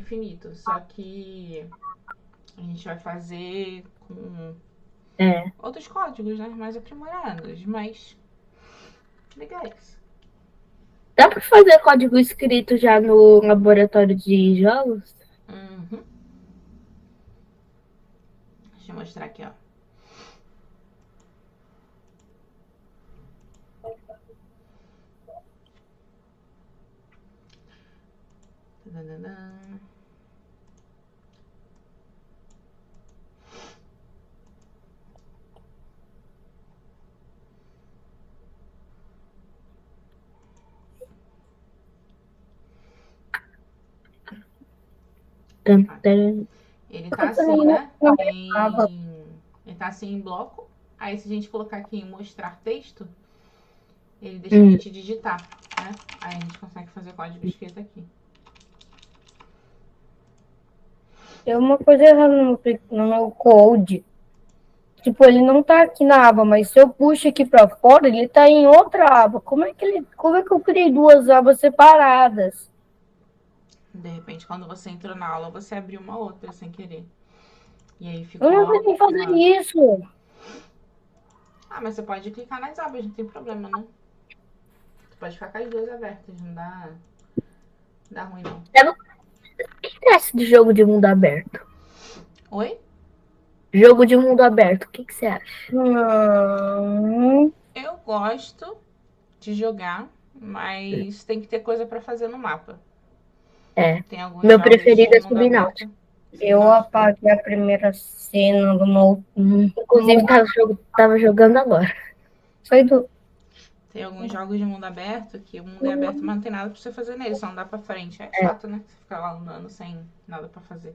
infinito. Só que a gente vai fazer com É. outros códigos, né? Mais aprimorados, mas legais. Dá pra fazer código escrito já no laboratório de jogos? Uhum. Deixa eu mostrar aqui, ó. Tadadadã. Tan, tan. Ele tá assim, né? Ele tá assim em bloco. Aí se a gente colocar aqui em mostrar texto, ele deixa a Hum. gente digitar, né? Aí a gente consegue fazer código escrito aqui. Tem uma coisa errada no meu code. Tipo, ele não tá aqui na aba, mas se eu puxo aqui pra fora, ele tá em outra aba. Como é que eu criei duas abas separadas? De repente, quando você entrou na aula, você abriu uma outra sem querer. E aí Eu não ficou sei nem fazer uma. isso. Ah, mas você pode clicar nas abas, não tem problema, não. Você pode ficar com as duas abertas, não dá ruim, não. O que é esse de jogo de mundo aberto? Oi? Jogo de mundo aberto, o que você acha? Eu gosto de jogar, mas tem que ter coisa pra fazer no mapa. É. Tem alguns Meu jogos preferido de é mundo aberto. Subnáutica. Eu Subnáutica? apaguei a primeira cena do meu. Inclusive, tava jogando agora. Foi do. Tem alguns jogos de mundo aberto que o mundo é aberto, mas não tem nada pra você fazer nele, só andar pra frente. É É. chato, né? Você ficar lá andando sem nada pra fazer.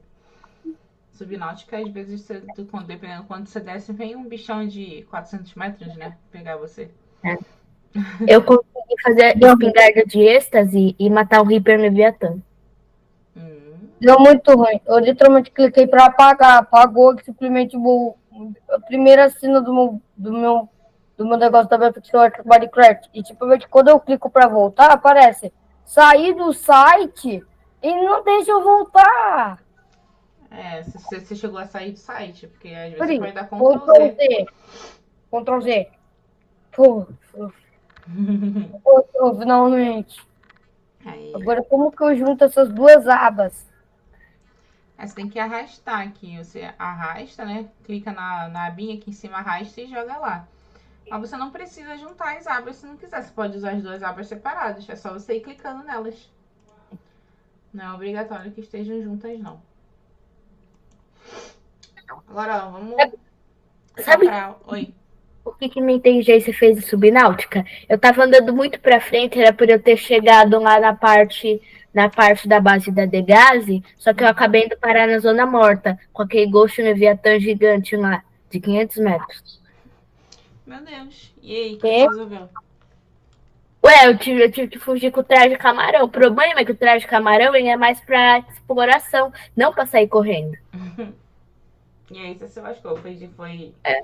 Subnáutica, às vezes, dependendo de quando você desce, vem um bichão de 400 metros, né? Pegar você. É. Eu consegui fazer espingarda de êxtase e matar o Reaper Leviatã. Deu muito ruim. Eu literalmente cliquei pra apagar. Apagou simplesmente a primeira cena do meu negócio da Minecraft Minecraft. E tipo, quando eu clico pra voltar, aparece sair do site e não deixa eu voltar. É, se você chegou a sair do site, porque às vezes você Peraí, pode dar Ctrl Ctrl Z. Z. Ctrl Z. Pô, Ctrl, finalmente. Aí, Agora, como que eu junto essas duas abas? aí você tem que arrastar aqui. Você arrasta, né? Clica na abinha aqui em cima, arrasta e joga lá. Mas você não precisa juntar as abas se não quiser. Você pode usar as duas abas separadas. É só você ir clicando nelas. Não é obrigatório que estejam juntas, não. Agora, ó, vamos só Sabe pra. Oi. por que minha inteligência fez a subnáutica? Eu tava andando muito pra frente, era por eu ter chegado lá na parte da base da Degase, só que eu acabei indo parar na zona morta, com aquele Ghost Leviatã gigante lá, de 500 metros. Meu Deus. E aí, o que você E resolveu? Ué, eu tive que fugir com o traje camarão. O problema é que o traje camarão ele é mais pra exploração, não pra sair correndo. E aí você se lascou. Foi. É.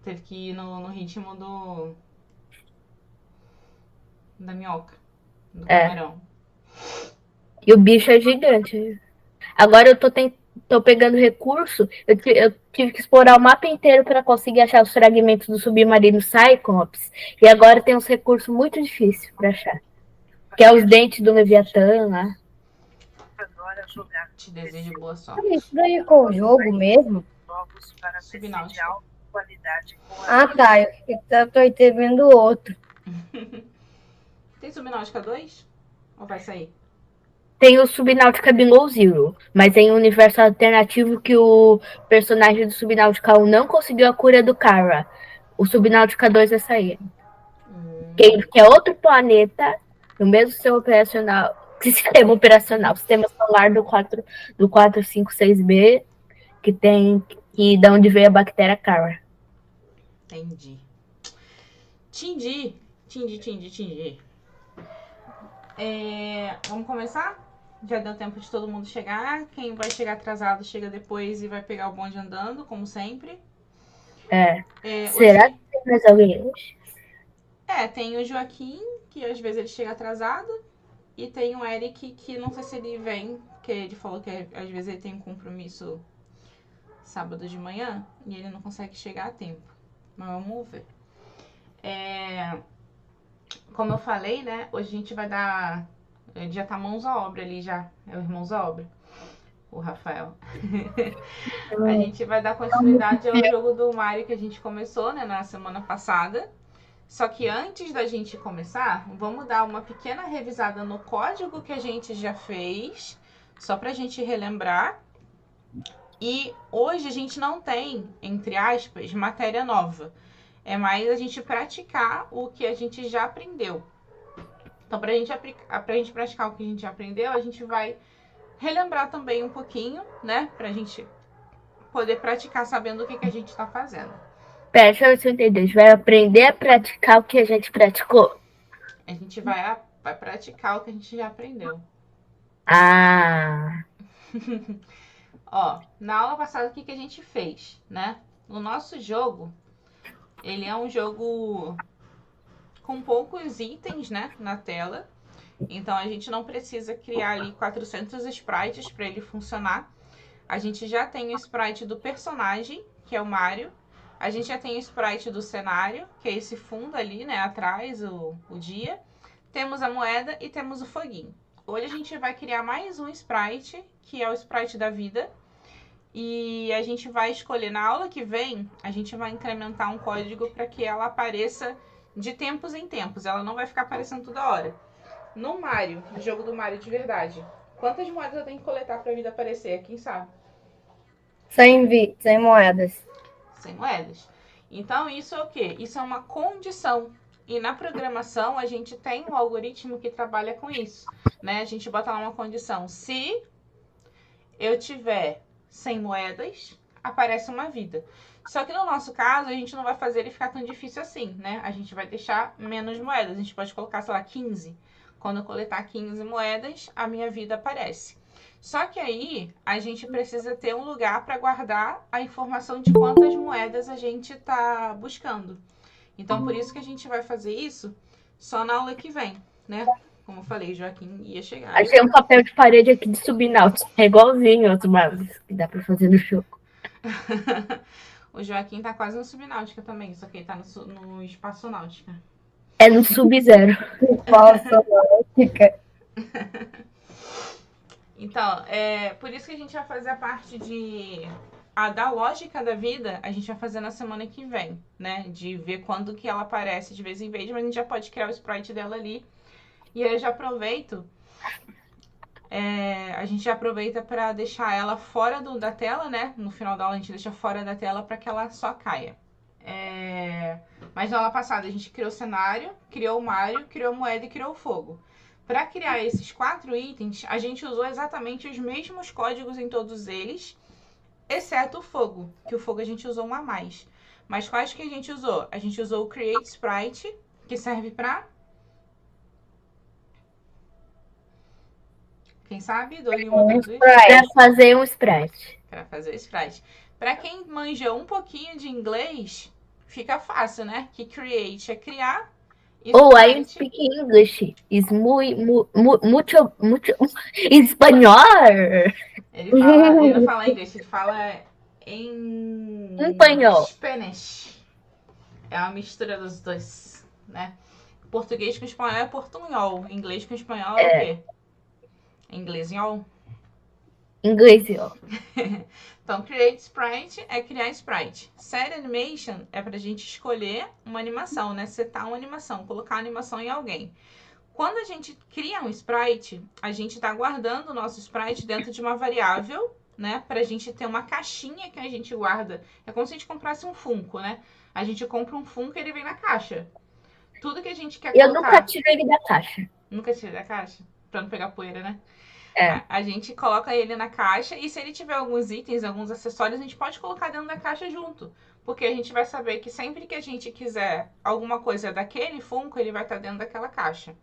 Teve que ir no ritmo da minhoca, do É. camarão. E o bicho é gigante. Agora eu tô pegando recurso. Eu tive que explorar o mapa inteiro para conseguir achar os fragmentos do submarino Cyclops. E agora tem uns recursos muito difíceis para achar. Que é os dentes do Leviatã lá. Te desejo boa isso sorte. daí com o jogo mesmo? Subnáutica. Ah, tá. Eu tô entendendo outro. Tem Subnáutica 2? Ou vai sair? Tem o Subnautica Below Zero, mas em um universo alternativo que o personagem do Subnautica 1 não conseguiu a cura do Kara. O Subnautica 2 vai sair. Que é outro planeta, no mesmo sistema solar do 456b, que tem que da onde veio a bactéria Kara. Entendi. Tindi. Tindi. Vamos começar? Já deu tempo de todo mundo chegar. Quem vai chegar atrasado chega depois e vai pegar o bonde andando, como sempre. É. Será Hoje que tem mais alguém hoje? tem o Joaquim, que às vezes ele chega atrasado. E tem o Eric, que não sei se ele vem, porque ele falou que às vezes ele tem um compromisso sábado de manhã e ele não consegue chegar a tempo. Mas vamos ver. Como eu falei, né? Hoje a gente vai dar... Ele já tá mãos à obra ali já. É o irmãos à obra. O Rafael. A gente vai dar continuidade ao jogo do Mario que a gente começou, né? Na semana passada. Só que antes da gente começar, vamos dar uma pequena revisada no código que a gente já fez. Só pra gente relembrar. E hoje a gente não tem, entre aspas, matéria nova. É mais a gente praticar o que a gente já aprendeu. Então, pra gente praticar o que a gente já aprendeu, a gente vai relembrar também um pouquinho, né? Pra gente poder praticar sabendo o que a gente tá fazendo. Pera, deixa eu ver se eu entendi. A gente vai aprender a praticar o que a gente praticou. A gente vai praticar o que a gente já aprendeu. Ah. Ó, na aula passada, o que a gente fez, né? O nosso jogo, ele é um jogo com poucos itens, né, na tela. Então, a gente não precisa criar ali 400 sprites para ele funcionar. A gente já tem o sprite do personagem, que é o Mario. A gente já tem o sprite do cenário, que é esse fundo ali, né, atrás, o dia. Temos a moeda e temos o foguinho. Hoje a gente vai criar mais um sprite, que é o sprite da vida. E a gente vai escolher, na aula que vem, a gente vai incrementar um código para que ela apareça de tempos em tempos. Ela não vai ficar aparecendo toda hora. No Mario, no jogo do Mario de verdade, quantas moedas eu tenho que coletar para a vida aparecer? Quem sabe? 100 moedas. 100 moedas. Então, isso é o quê? Isso é uma condição. E na programação, a gente tem um algoritmo que trabalha com isso, né? A gente bota lá uma condição. Se eu tiver 100 moedas, aparece uma vida. Só que no nosso caso, a gente não vai fazer ele ficar tão difícil assim, né? A gente vai deixar menos moedas. A gente pode colocar, sei lá, 15. Quando eu coletar 15 moedas, a minha vida aparece. Só que aí, a gente precisa ter um lugar para guardar a informação de quantas moedas a gente está buscando. Então, por isso que a gente vai fazer isso só na aula que vem, né? Como eu falei, Joaquim ia chegar. Achei um papel de parede aqui de subnáutica. É igualzinho aos mapas que dá pra fazer no jogo. O Joaquim tá quase no subnáutica também, só que ele tá no espaço náutica. É no sub-zero. Nossa, fica. Então, por isso que a gente vai fazer a parte da lógica da vida, a gente vai fazer na semana que vem, né? De ver quando que ela aparece de vez em vez, mas a gente já pode criar o sprite dela ali. E aí eu já aproveito, a gente já aproveita para deixar ela fora da tela, né? No final da aula a gente deixa fora da tela para que ela só caia. Mas na aula passada a gente criou o cenário, criou o Mario, criou a moeda e criou o fogo. Para criar esses 4 itens, a gente usou exatamente os mesmos códigos em todos eles, exceto o fogo, que o fogo a gente usou um a mais. Mas quais que a gente usou? A gente usou o Create Sprite, que serve para... Quem sabe? Para fazer um sprite. Para fazer o sprite. Para quem manja um pouquinho de inglês, fica fácil, né? Que create é criar. Oh, I speak English. Is mucho espanhol. Ele não fala inglês, ele fala em espanhol. Spanish. É uma mistura dos dois, né? Português com espanhol é portunhol. Inglês com espanhol é o quê? Inglesinhol? Inglesinhol. Então, create sprite é criar sprite. Set animation é pra gente escolher uma animação, né? Setar uma animação, colocar a animação em alguém. Quando a gente cria um sprite, a gente tá guardando o nosso sprite dentro de uma variável, né? Pra gente ter uma caixinha que a gente guarda. É como se a gente comprasse um Funko, né? A gente compra um Funko e ele vem na caixa. Tudo que a gente quer colocar... Eu nunca tirei ele da caixa. Nunca tirei da caixa? Pra não pegar poeira, né? É. A gente coloca ele na caixa e se ele tiver alguns itens, alguns acessórios, a gente pode colocar dentro da caixa junto. Porque a gente vai saber que sempre que a gente quiser alguma coisa daquele Funko, ele vai estar dentro daquela caixa.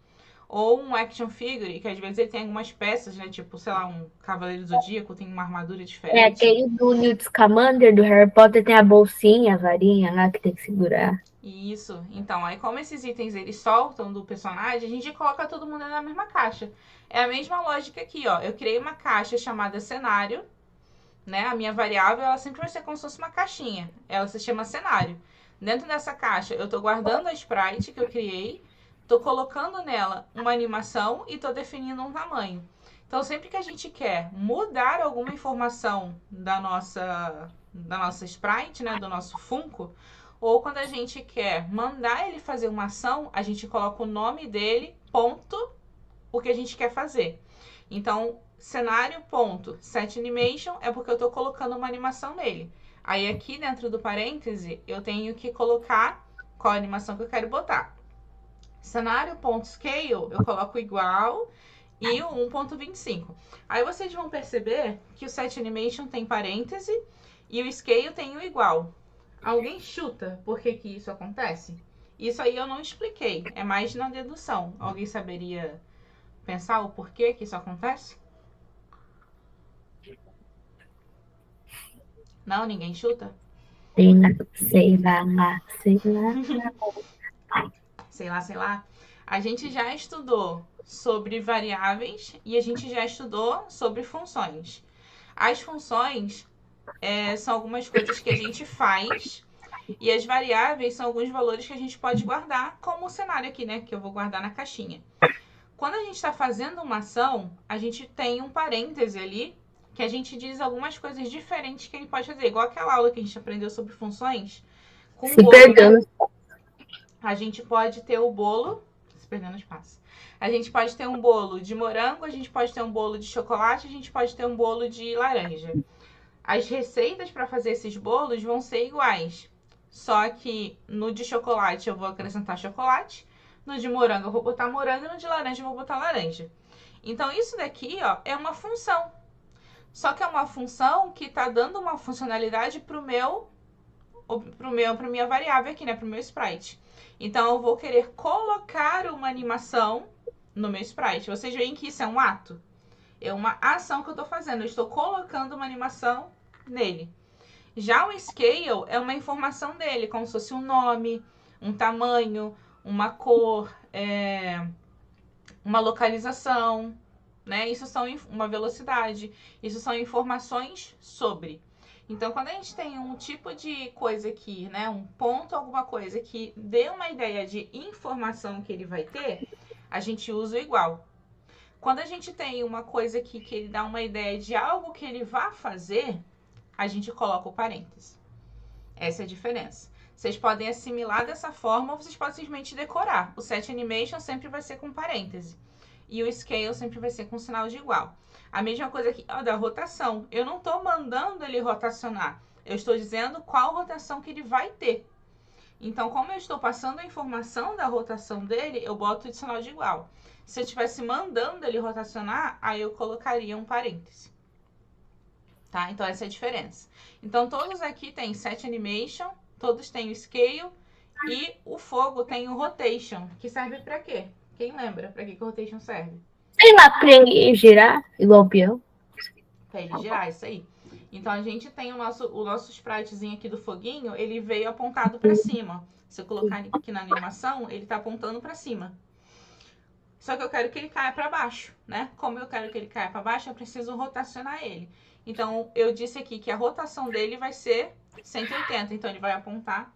Ou um action figure, que às vezes ele tem algumas peças, né? Tipo, sei lá, um Cavaleiro do Zodíaco tem uma armadura diferente. Aquele do Newt Scamander, do Harry Potter, tem a bolsinha, a varinha lá que tem que segurar. Isso. Então, aí como esses itens eles soltam do personagem, a gente coloca todo mundo na mesma caixa. É a mesma lógica aqui, ó. Eu criei uma caixa chamada cenário, né? A minha variável, ela sempre vai ser como se fosse uma caixinha. Ela se chama cenário. Dentro dessa caixa, eu tô guardando a sprite que eu criei, tô colocando nela uma animação e tô definindo um tamanho. Então, sempre que a gente quer mudar alguma informação da nossa sprite, né, do nosso Funko, ou quando a gente quer mandar ele fazer uma ação, a gente coloca o nome dele, ponto, o que a gente quer fazer. Então, cenário, ponto, set animation é porque eu estou colocando uma animação nele. Aí aqui dentro do parêntese, eu tenho que colocar qual a animação que eu quero botar. Cenário, ponto, scale, eu coloco igual e o 1.25. Aí vocês vão perceber que o set animation tem parêntese e o scale tem o igual. Alguém chuta por que isso acontece? Isso aí eu não expliquei, é mais na dedução. Alguém saberia pensar o porquê que isso acontece? Não, ninguém chuta? Sei lá. Sei lá. A gente já estudou sobre variáveis e a gente já estudou sobre funções. As funções são algumas coisas que a gente faz e as variáveis são alguns valores que a gente pode guardar, como o cenário aqui, né? Que eu vou guardar na caixinha. Quando a gente está fazendo uma ação, a gente tem um parêntese ali que a gente diz algumas coisas diferentes que ele pode fazer. Igual aquela aula que a gente aprendeu sobre funções. Com Se bolo, perdendo. né? A gente pode ter o bolo... Se perdendo espaço. A gente pode ter um bolo de morango, a gente pode ter um bolo de chocolate, a gente pode ter um bolo de laranja. As receitas para fazer esses bolos vão ser iguais. Só que no de chocolate eu vou acrescentar chocolate, no de morango eu vou botar morango e no de laranja eu vou botar laranja. Então isso daqui, ó, é uma função. Só que é uma função que está dando uma funcionalidade para minha variável aqui, né, para o meu sprite. Então eu vou querer colocar uma animação no meu sprite. Vocês veem que isso é um ato? É uma ação que eu estou fazendo. Eu estou colocando uma animação nele. Já o scale é uma informação dele, como se fosse um nome, um tamanho, uma cor, uma localização, né? Isso são uma velocidade. Isso são informações sobre. Então, quando a gente tem um tipo de coisa aqui, né? Um ponto, alguma coisa que dê uma ideia de informação que ele vai ter, a gente usa o igual. Quando a gente tem uma coisa aqui que ele dá uma ideia de algo que ele vai fazer, a gente coloca o parêntese. Essa é a diferença. Vocês podem assimilar dessa forma ou vocês podem simplesmente decorar. O set animation sempre vai ser com parêntese. E o scale sempre vai ser com sinal de igual. A mesma coisa aqui, ó, da rotação. Eu não estou mandando ele rotacionar. Eu estou dizendo qual rotação que ele vai ter. Então, como eu estou passando a informação da rotação dele, eu boto de sinal de igual. Se eu estivesse mandando ele rotacionar, aí eu colocaria um parêntese. Tá? Então, essa é a diferença. Então, todos aqui tem set animation, todos têm o scale e o fogo tem o rotation, que serve para quê? Quem lembra para que o rotation serve? Sei lá, pra ele girar, igual o peão. Para ele girar, isso aí. Então, a gente tem o nosso spritezinho aqui do foguinho, ele veio apontado para cima. Se eu colocar aqui na animação, ele está apontando para cima. Só que eu quero que ele caia para baixo, né? Como eu quero que ele caia para baixo, eu preciso rotacionar ele. Então, eu disse aqui que a rotação dele vai ser 180. Então, ele vai apontar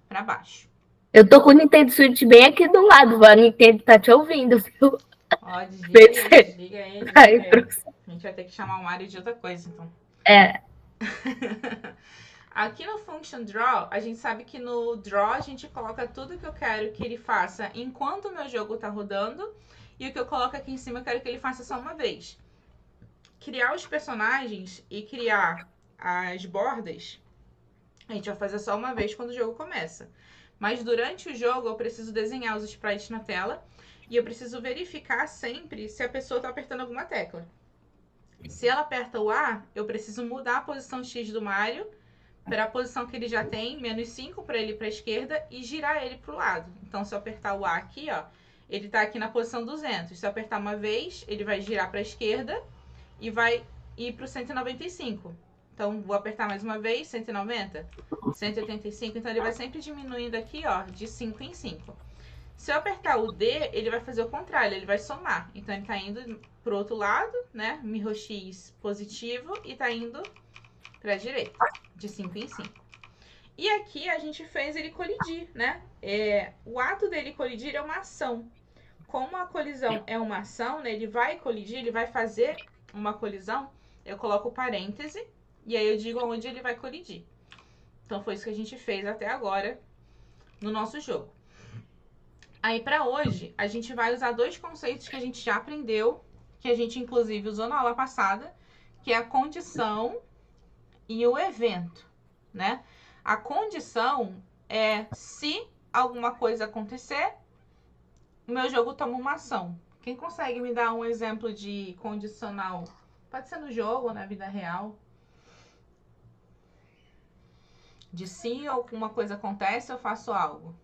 para baixo. Eu tô com o Nintendo Switch bem aqui do lado, a Nintendo tá te ouvindo, viu? Ó, desliga ele. Aí, a gente vai ter que chamar o Mario de outra coisa, então. Aqui no Function Draw, a gente sabe que no Draw a gente coloca tudo que eu quero que ele faça enquanto o meu jogo tá rodando. E o que eu coloco aqui em cima eu quero que ele faça só uma vez. Criar os personagens e criar as bordas, a gente vai fazer só uma vez quando o jogo começa. Mas durante o jogo eu preciso desenhar os sprites na tela e eu preciso verificar sempre se a pessoa está apertando alguma tecla. Se ela aperta o A, eu preciso mudar a posição X do Mario para a posição que ele já tem, -5 para ele para a esquerda e girar ele para o lado. Então, se eu apertar o A aqui, ó, ele tá aqui na posição 200. Se eu apertar uma vez, ele vai girar para a esquerda e vai ir pro 195. Então, vou apertar mais uma vez, 190, 185. Então, ele vai sempre diminuindo aqui, ó, de 5 em 5. Se eu apertar o D, ele vai fazer o contrário, ele vai somar. Então, ele tá indo pro outro lado, né? Mirror X positivo e tá indo pra direita, de 5 em 5. E aqui a gente fez ele colidir, né? O ato dele colidir é uma ação. Como a colisão é uma ação, né? Ele vai colidir, ele vai fazer uma colisão. Eu coloco o parêntese e aí eu digo onde ele vai colidir. Então, foi isso que a gente fez até agora no nosso jogo. Aí, para hoje, a gente vai usar dois conceitos que a gente já aprendeu, que a gente, inclusive, usou na aula passada, que é a condição e o evento, né? A condição é se alguma coisa acontecer, o meu jogo toma uma ação. Quem consegue me dar um exemplo de condicional? Pode ser no jogo ou na vida real. De se alguma coisa acontece, eu faço algo.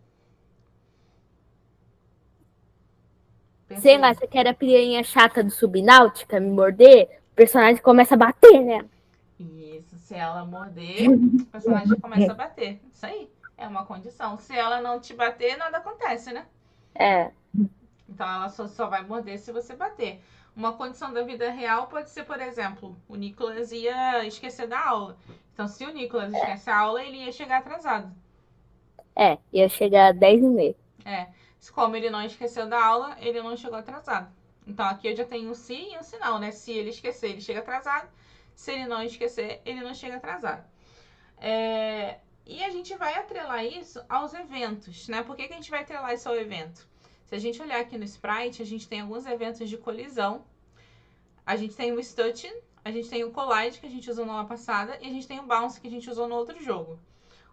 Sei lá, você quer a piranha chata do Subnáutica me morder, o personagem começa a bater, né? Isso, se ela morder, o personagem começa a bater. Isso aí, é uma condição. Se ela não te bater, nada acontece, né? É. Então ela só vai morder se você bater. Uma condição da vida real pode ser, por exemplo, o Nicolas ia esquecer da aula. Então, se o Nicolas esquece a aula, ele ia chegar atrasado. Ia chegar às 10h30. Como ele não esqueceu da aula, ele não chegou atrasado. Então, aqui eu já tenho um se e um se não, né? Se ele esquecer, ele chega atrasado. Se ele não esquecer, ele não chega atrasado. E a gente vai atrelar isso aos eventos, né? Por que a gente vai atrelar isso ao evento? Se a gente olhar aqui no Sprite, a gente tem alguns eventos de colisão. A gente tem o Stutching, a gente tem o Collide, que a gente usou na aula passada, e a gente tem o Bounce, que a gente usou no outro jogo.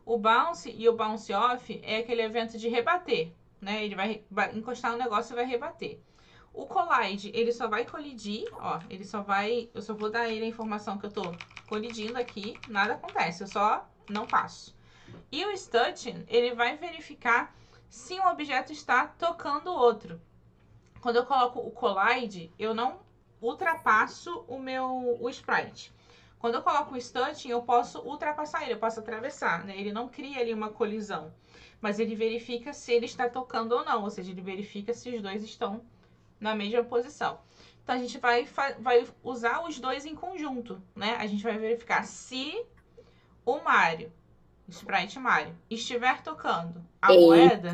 O Bounce e o Bounce Off é aquele evento de rebater, né? Ele vai encostar no negócio e vai rebater. O Collide, ele só vai colidir, ó, ele só vai... Eu só vou dar ele a informação que eu tô colidindo aqui, nada acontece, eu só não passo. E o Stutching, ele vai verificar se um objeto está tocando o outro. Quando eu coloco o Collide, eu não ultrapasso o Sprite. Quando eu coloco o Stutching, eu posso ultrapassar ele, eu posso atravessar, né? Ele não cria ali uma colisão, mas ele verifica se ele está tocando ou não, ou seja, ele verifica se os dois estão na mesma posição. Então, a gente vai usar os dois em conjunto, né? A gente vai verificar se o Mario, Sprite Mario, estiver tocando a moeda...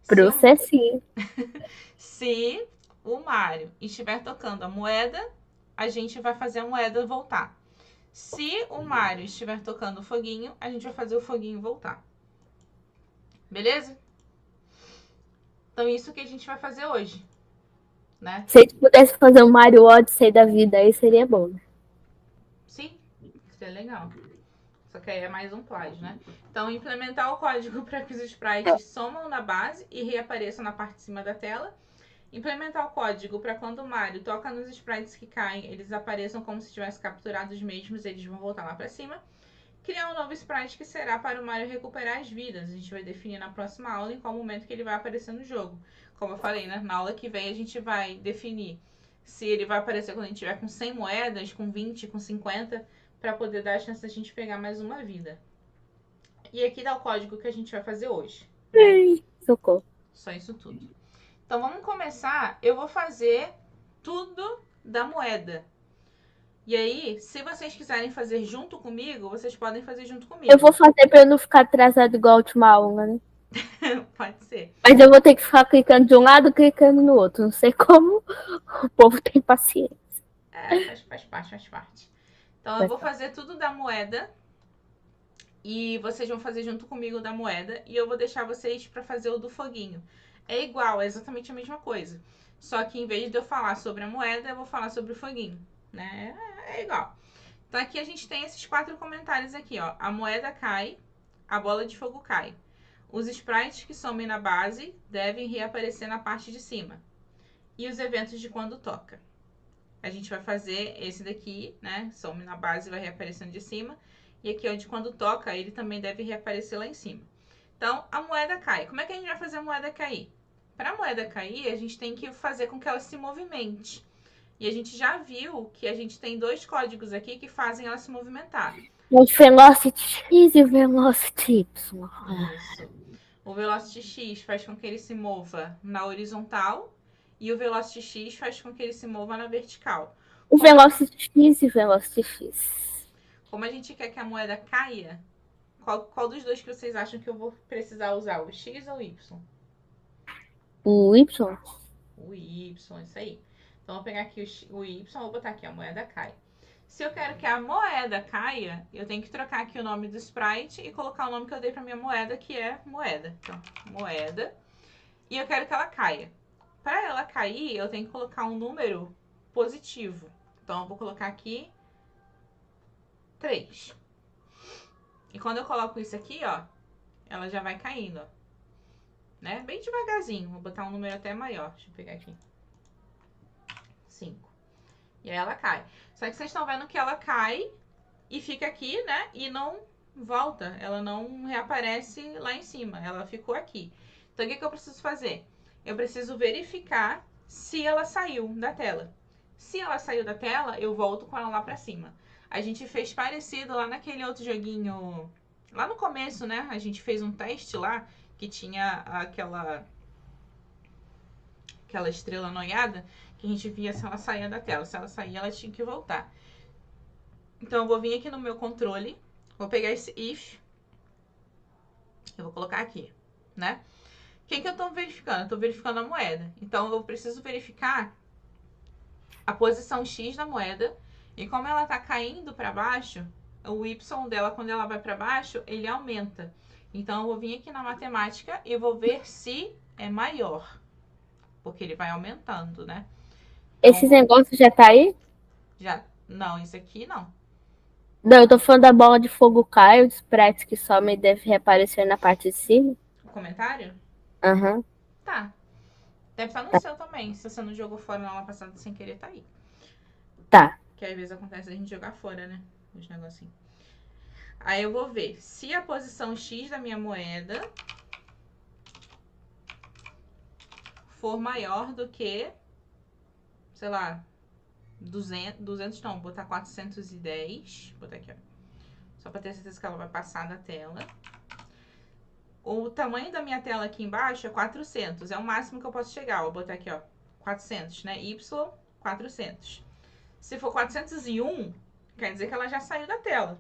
Processinho. Se o Mario estiver tocando a moeda, a gente vai fazer a moeda voltar. Se o Mario estiver tocando o foguinho, a gente vai fazer o foguinho voltar. Beleza? Então, isso que a gente vai fazer hoje, né? Se a gente pudesse fazer um Mario Odyssey da vida aí, seria bom, né? Sim, seria legal. Só que aí é mais um plágio, né? Então, implementar o código para que os sprites somam na base e reapareçam na parte de cima da tela. Implementar o código para quando o Mario toca nos sprites que caem, eles apareçam como se tivesse capturado os mesmos, eles vão voltar lá para cima. Criar um novo sprite que será para o Mario recuperar as vidas. A gente vai definir na próxima aula em qual momento que ele vai aparecer no jogo. Como eu falei, né? Na aula que vem a gente vai definir se ele vai aparecer quando a gente tiver com 100 moedas, com 20, com 50, para poder dar a chance da gente pegar mais uma vida. E aqui dá o código que a gente vai fazer hoje. Ai, socorro. Só isso tudo. Então, vamos começar. Eu vou fazer tudo da moeda. E aí, se vocês quiserem fazer junto comigo, vocês podem fazer junto comigo. Eu vou fazer pra eu não ficar atrasado igual a última aula, né? Pode ser. Mas eu vou ter que ficar clicando de um lado, clicando no outro. Não sei como o povo tem paciência. Faz parte. Então, eu vou fazer tudo da moeda. E vocês vão fazer junto comigo o da moeda. E eu vou deixar vocês para fazer o do foguinho. É igual, é exatamente a mesma coisa. Só que em vez de eu falar sobre a moeda, eu vou falar sobre o foguinho, né? É igual. Então aqui a gente tem esses 4 comentários aqui, ó. A moeda cai, a bola de fogo cai. Os sprites que somem na base devem reaparecer na parte de cima. E os eventos de quando toca. A gente vai fazer esse daqui, né? Some na base e vai reaparecendo de cima. E aqui, ó, de quando toca, ele também deve reaparecer lá em cima. Então, a moeda cai. Como é que a gente vai fazer a moeda cair? para a moeda cair, a gente tem que fazer com que ela se movimente. E a gente já viu que a gente tem 2 códigos aqui que fazem ela se movimentar. O Velocity X e o Velocity Y. Isso. O Velocity X faz com que ele se mova na horizontal e o Velocity X faz com que ele se mova na vertical. O Velocity X e o Velocity X. Como a gente quer que a moeda caia, qual dos dois que vocês acham que eu vou precisar usar? O X ou o Y? O Y? O Y, isso aí. Então, vou pegar aqui o Y, vou botar aqui, a moeda cai. Se eu quero que a moeda caia, eu tenho que trocar aqui o nome do sprite e colocar o nome que eu dei para minha moeda, que é moeda. Então, moeda. E eu quero que ela caia. Para ela cair, eu tenho que colocar um número positivo. Então, eu vou colocar aqui 3. E quando eu coloco isso aqui, ó, ela já vai caindo, ó. Né? Bem devagarzinho. Vou botar um número até maior. Deixa eu pegar aqui. 5. E aí ela cai. Só que vocês estão vendo que ela cai e fica aqui, né? E não volta. Ela não reaparece lá em cima. Ela ficou aqui. Então, o que eu preciso fazer? Eu preciso verificar se ela saiu da tela. Se ela saiu da tela, eu volto com ela lá pra cima. A gente fez parecido lá naquele outro joguinho. Lá no começo, né? A gente fez um teste lá que tinha aquela estrela noiada, que a gente via se ela saía da tela. Se ela saía, ela tinha que voltar. Então, eu vou vir aqui no meu controle, vou pegar esse if, eu vou colocar aqui, né? Quem que eu tô verificando? Eu tô verificando a moeda. Então, eu preciso verificar a posição X da moeda, e como ela tá caindo para baixo, o Y dela, quando ela vai para baixo, ele aumenta. Então, eu vou vir aqui na matemática e vou ver se é maior. Porque ele vai aumentando, né? Então, Esses negócios já tá aí? já. Não, isso aqui não. Não, eu tô falando da bola de fogo cai, os sprites que somem deve reaparecer na parte de cima. O comentário? Aham. Tá. Deve estar no seu também. Se você não jogou fora na aula passada sem querer, tá aí. Tá. Que às vezes acontece a gente jogar fora, né? Os negocinhos. Aí eu vou ver se a posição X da minha moeda for maior do que, sei lá, 200 não, vou botar 410. Vou botar aqui, ó. Só pra ter certeza que ela vai passar da tela. O tamanho da minha tela aqui embaixo é 400. É o máximo que eu posso chegar. Vou botar aqui, ó. 400, né? Y, 400. Se for 401, quer dizer que ela já saiu da tela.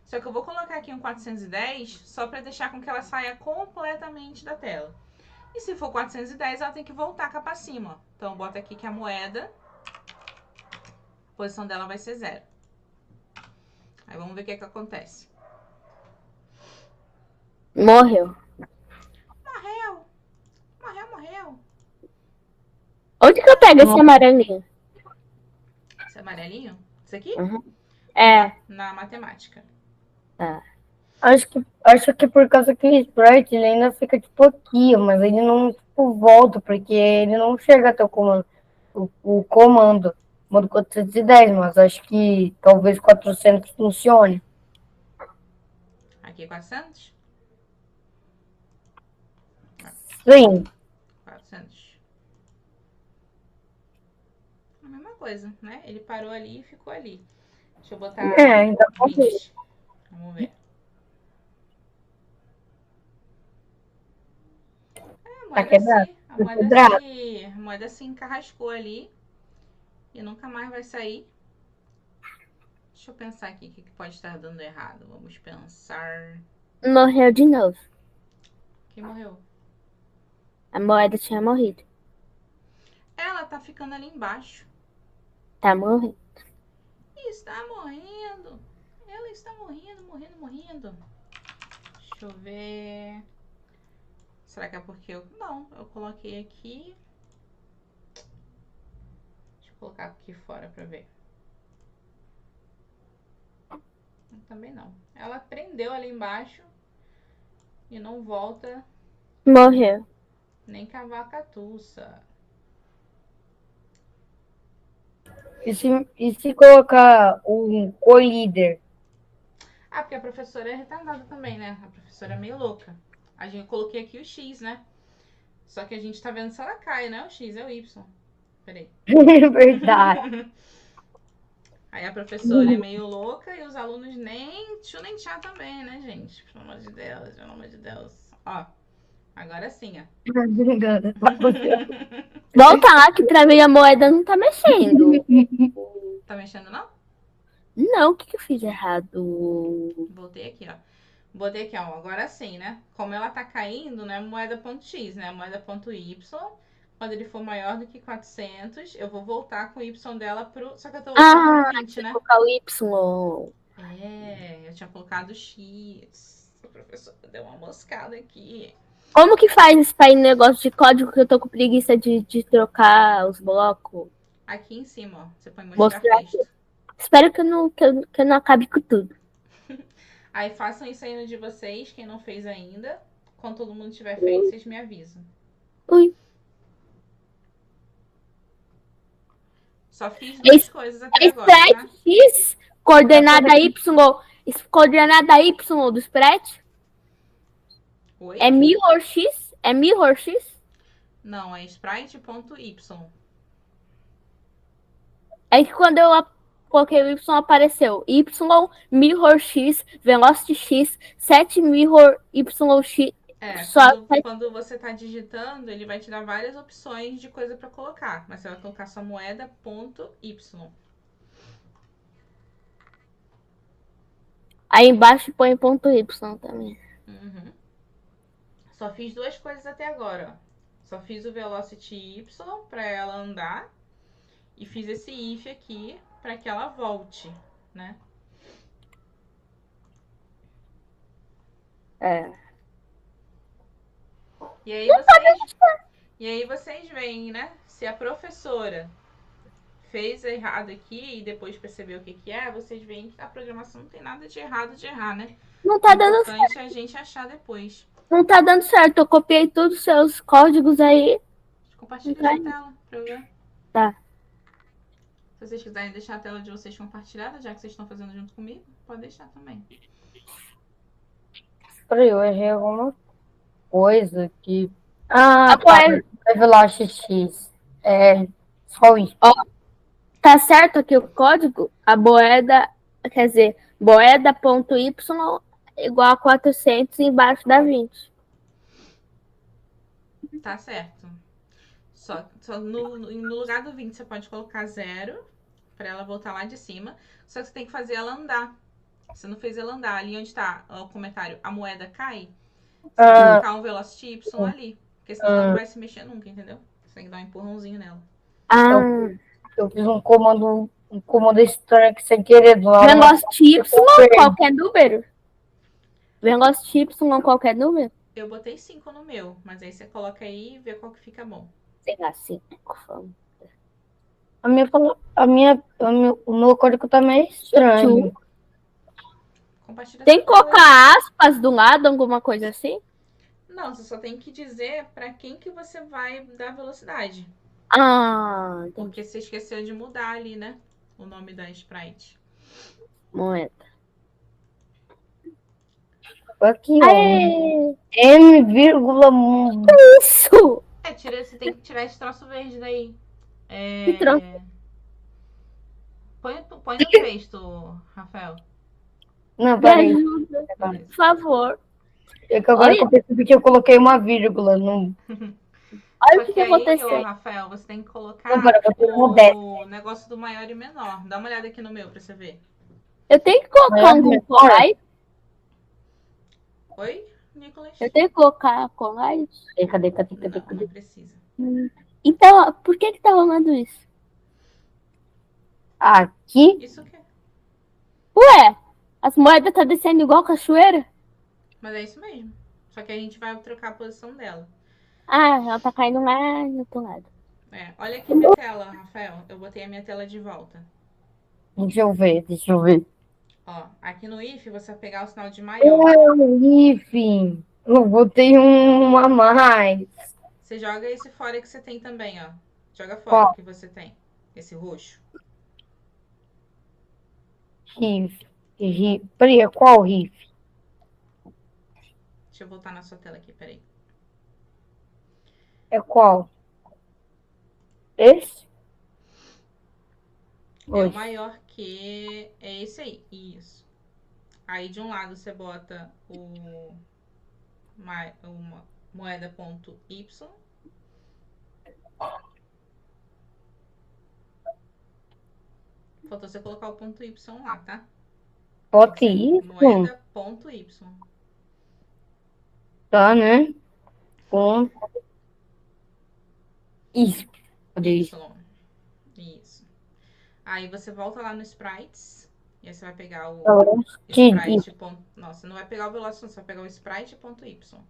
Só que eu vou colocar aqui um 410 só para deixar com que ela saia completamente da tela. E se for 410, ela tem que voltar cá para cima. Então, bota aqui que a moeda, a posição dela vai ser 0. Aí vamos ver o que acontece. Morreu. Morreu. Onde que eu pego esse amarelinho? Esse amarelinho? Esse aqui? Uhum. É. Na matemática. Tá. Acho que por causa que o sprite ele ainda fica tipo aqui, mas ele não tipo, volta, porque ele não chega até o comando. O comando 410, mas acho que talvez 400 funcione. Aqui é 400? Sim. 400. A mesma coisa, né? Ele parou ali e ficou ali. Deixa eu botar Ainda 20. Vamos ver. Tá quebrado. A moeda se encarrascou ali e nunca mais vai sair. Deixa eu pensar aqui o que pode estar dando errado. Vamos pensar. Morreu de novo. Quem morreu? A moeda tinha morrido. Ela tá ficando ali embaixo. Tá morrendo. Está morrendo. Ela está morrendo. Deixa eu ver. Será que é porque eu... Não, eu coloquei aqui. Deixa eu colocar aqui fora pra ver. Também não. Ela prendeu ali embaixo e não volta. Morreu. Nem cavacatuça. E se colocar um co-líder? Ah, porque a professora é retardada também, né? A professora é meio louca. Eu coloquei aqui o X, né? Só que a gente tá vendo se ela cai, né? O X é o Y. Peraí. Verdade. Aí a professora é meio louca e os alunos nem tchu nem tchá também, né, gente? Pelo amor de Deus, pelo amor de Deus. Ó, agora sim, ó. Volta lá que pra mim a moeda não tá mexendo. Tá mexendo, não? Não, o que eu fiz errado? Voltei aqui, ó. Botei aqui, ó. Agora sim, né? Como ela tá caindo, não é moeda.x, né? Moeda.y. Quando ele for maior do que 400, eu vou voltar com o Y dela pro... Só que eu tô voltando pro 20, né? Colocar o Y. É, eu tinha colocado X. A professora deu uma moscada aqui. Como que faz pra ir no negócio de código que eu tô com preguiça de trocar os blocos? Aqui em cima, ó. Você põe mostrar Mostrar. texto. Espero que eu não acabe com tudo. Aí façam isso aí no de vocês, quem não fez ainda. Quando todo mundo tiver feito, vocês me avisam. Ui. Só fiz duas coisas até agora, tá? Sprite X, coordenada Y, coordenada Y do Sprite Oi? é mirror X? É mirror X? Não, é sprite.y. É que quando eu coloquei o Y apareceu Y, mirror X, velocity X, 7 mirror YX. É, Só quando você tá digitando, ele vai te dar várias opções de coisa pra colocar. Mas você vai colocar sua moeda ponto Y. aí embaixo põe ponto Y também. Uhum. Só fiz duas coisas até agora, ó. Só fiz o velocity Y pra ela andar. E fiz esse if aqui pra que ela volte, né? É. E aí vocês veem, né? Se a professora fez errado aqui e depois percebeu o que que é, vocês veem que a programação não tem nada de errar, né? Não O tá dando certo. importante é a gente achar depois. Não tá dando certo. Eu copiei todos os seus códigos aí. Compartilha sua tela pra eu ver. Tá. Se vocês quiserem deixar a tela de vocês compartilhada, já que vocês estão fazendo junto comigo, pode deixar também. Peraí, eu errei alguma coisa que. Ah, tá. Velocity X. É só isso. Ó, tá certo aqui o código? A moeda, quer dizer, moeda.y igual a 400 embaixo da 20. Tá certo. Só no lugar do 20 você pode colocar 0 pra ela voltar lá de cima. Só que você tem que fazer ela andar. Você não fez ela andar. Ali onde tá o comentário, a moeda cai. Você tem que colocar um Velocity Y ali. Porque senão ela não vai se mexer nunca, entendeu? Você tem que dar um empurrãozinho nela. Eu fiz um comando estranho aqui sem querer. Velocity Y, qualquer número? Velocity Y, qualquer número? Eu botei 5 no meu, mas aí você coloca aí e vê qual que fica bom. Sei lá, 5. O meu código tá meio estranho. Compartilha Tem que essa tela aí. colocar aspas do lado, alguma coisa assim? Não, você só tem que dizer pra quem que você vai dar velocidade. Ah, entendi. Porque você esqueceu de mudar ali, né? O nome da sprite. Moeda. Aqui, ó. Aê! M,1. Isso! É, você tem que tirar esse troço verde daí. Que troço? Põe no texto, Rafael. Não, Me peraí. ajuda, por favor. É que agora que eu percebi que eu coloquei uma vírgula. Não... Olha Só o que que aí, aconteceu. Rafael, você tem que colocar o negócio do maior e menor. Dá uma olhada aqui no meu pra você ver. Eu tenho que colocar um collide? Oi, Nicolas? Eu tenho que colocar collide? Cadê? Não precisa. Então, por que tá rolando isso? Aqui? Isso o quê? Ué, as moedas tá descendo igual cachoeira? Mas é isso mesmo. Só que a gente vai trocar a posição dela. Ah, ela tá caindo lá no outro lado. É, olha aqui minha tela, Rafael. Eu botei a minha tela de volta. Deixa eu ver. Ó, aqui no if você vai pegar o sinal de maior. Enfim, eu botei um a mais. Você joga esse fora que você tem também, ó. Joga fora o que você tem. Esse roxo. Riff. Peraí, qual riff? Deixa eu voltar na sua tela aqui, peraí. É qual? Esse? É o Hoje. maior que... É esse aí. Isso. Aí de um lado você bota uma moeda ponto Y. Faltou você colocar o ponto Y lá, tá? Tem que Bote ser isso. moeda ponto Y. Tá, né? Com isso. Cadê Y. isso? Isso. Aí você volta lá no Sprites. E aí você vai pegar o Agora, Sprite. Nossa, você não vai pegar o Velocity, você vai pegar o Sprite.y.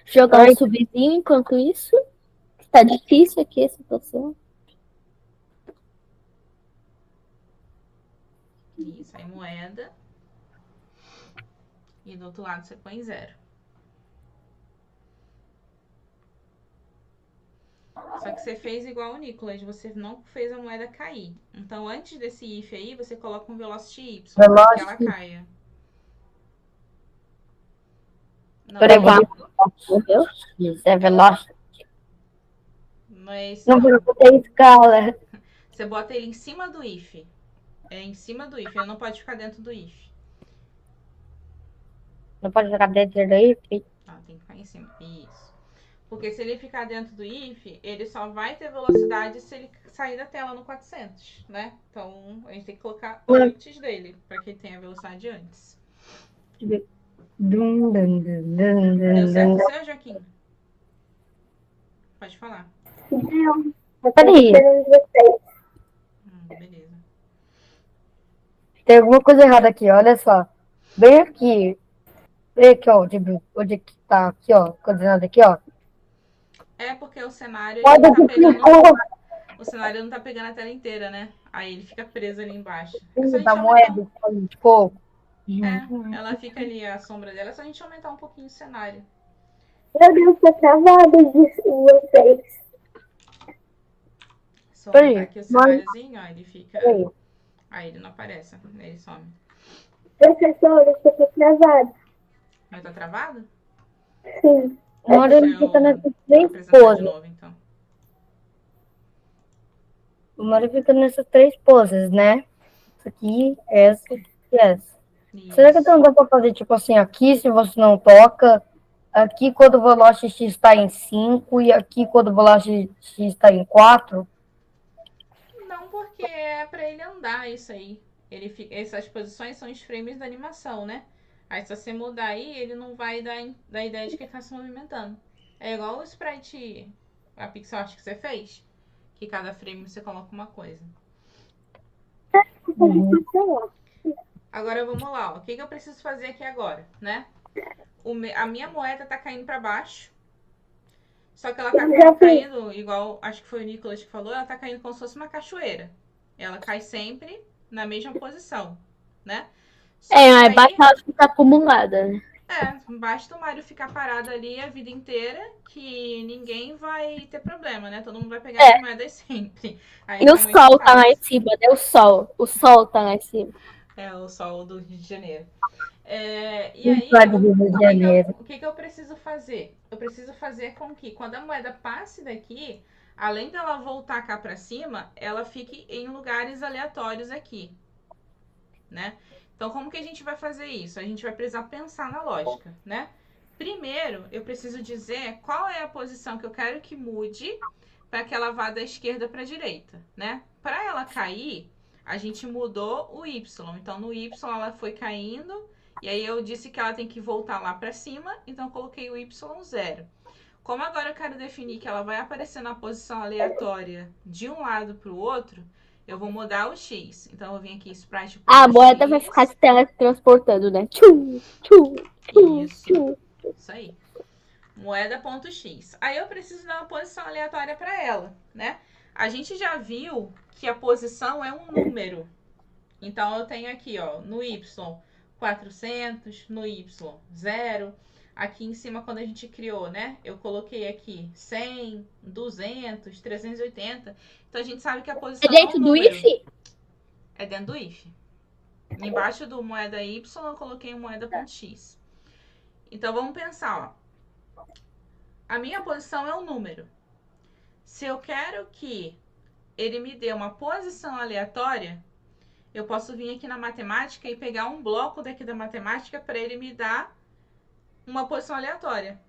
Jogar um subzinho enquanto isso. Tá difícil aqui a situação. Isso, aí moeda. E do outro lado você põe 0. Só que você fez igual o Nicolas, você não fez a moeda cair. Então antes desse if aí, você coloca um velocity y para que ela caia. Não, Meu Deus. Isso é veloz. não é esse Não não. tem escala. Você bota ele em cima do if. É em cima do if, ele não pode ficar dentro do if. Não pode jogar dentro daí? Ah, tem que ficar em cima. Isso. Porque se ele ficar dentro do if, ele só vai ter velocidade se ele sair da tela no 400, né? Então a gente tem que colocar antes dele, para que ele tenha velocidade antes. Deu certo o seu, Joaquim? Pode falar. Peraí, Beleza. tem alguma coisa errada aqui, olha só. Bem aqui. Bem aqui, ó. Onde que tá aqui, ó. Coordenado aqui, ó. É porque o cenário Pode ele tá pegando. clicou O cenário não tá pegando a tela inteira, né? Aí ele fica preso ali embaixo. É só a gente da aumentar. moeda, ficou. Ela fica ali, a sombra dela, é só a gente aumentar um pouquinho o cenário. Meu Deus, tá travado vocês. Só aumentar aqui o cenáriozinho, ó, ele fica. Peraí. Aí ele não aparece, ele some. Professor, eu tô travado. Mas tá travado? Sim. Agora ele Deixa fica eu nessas três apresentar de poses. novo, então. O Mario fica nessas três poses, né? Essa aqui, essa e essa. Será que Isso. não dá pra fazer tipo assim, aqui se você não toca, aqui quando o veloz X está em 5 e aqui quando o veloz X está em 4? Não, porque é pra ele andar isso aí. Ele fica, essas posições são os frames da animação, né? Aí se você mudar aí, ele não vai dar a ideia de que ele tá se movimentando. É igual o sprite, a pixel art que você fez, que cada frame você coloca uma coisa. Agora vamos lá, ó. O que eu preciso fazer aqui agora, né? A minha moeda tá caindo para baixo. Só que ela tá caindo, igual acho que foi o Nicolas que falou, ela tá caindo como se fosse uma cachoeira. Ela cai sempre na mesma posição, né? Só que É, aí, basta ela ficar acumulada, né? basta o Mario ficar parado ali a vida inteira que ninguém vai ter problema, né? Todo mundo vai pegar as moedas sempre. Aí E o fica muito sol tá lá em fácil. cima, né? O sol. O sol tá lá em cima. É o sol do Rio de Janeiro. E Não aí, pode Rio de Janeiro. o que eu preciso fazer? Eu preciso fazer com que quando a moeda passe daqui, além dela voltar cá para cima, ela fique em lugares aleatórios aqui, né? Então, como que a gente vai fazer isso? A gente vai precisar pensar na lógica, né? Primeiro, eu preciso dizer qual é a posição que eu quero que mude para que ela vá da esquerda para a direita, né? Para ela cair, a gente mudou o Y. Então, no Y ela foi caindo, e aí eu disse que ela tem que voltar lá para cima, então eu coloquei o Y0. Como agora eu quero definir que ela vai aparecer na posição aleatória de um lado para o outro, eu vou mudar o X. Então, eu vou vir aqui, Sprite. A moeda vai ficar se teletransportando, né? Tchum, tchum, tchum, tchum. Isso aí. Moeda.x. Aí eu preciso dar uma posição aleatória para ela, né? A gente já viu que a posição é um número. Então eu tenho aqui, ó, no y 400, no y 0. Aqui em cima, quando a gente criou, né? Eu coloquei aqui 100, 200, 380. Então a gente sabe que a posição É dentro do if? É dentro do if. Embaixo do moeda y eu coloquei um moeda.x. Então vamos pensar, ó. A minha posição é um número. Se eu quero que ele me dê uma posição aleatória, eu posso vir aqui na matemática e pegar um bloco daqui da matemática para ele me dar uma posição aleatória.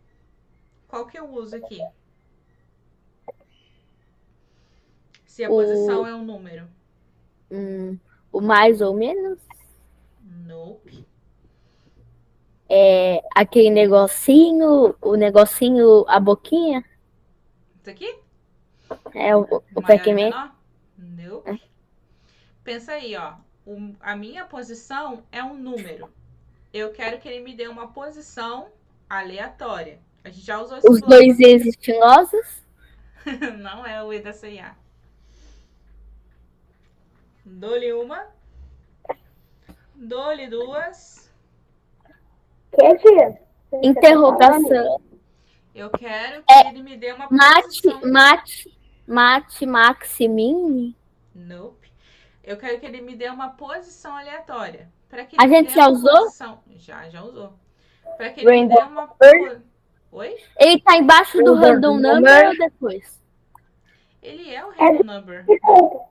Qual que eu uso aqui? Se a posição é um número. O mais ou menos? Nope. É aquele negocinho, a boquinha? Isso aqui? É o Maior e Pac-Man? menor? Nope. Pensa aí, ó. A minha posição é um número. Eu quero que ele me dê uma posição aleatória. A gente já usou esse Os bloco. dois estilosos? Não é o E da CIA. Dou-lhe uma. Dou-lhe duas. Interrogação. Eu quero que ele me dê uma posição. Mate, Maximin. Nope. Eu quero que ele me dê uma posição aleatória. Para que A ele me gente dê já uma usou? posição. Já usou. Para que ele me dê uma. Oi? Ele tá embaixo do random number ou depois? Ele é o random number.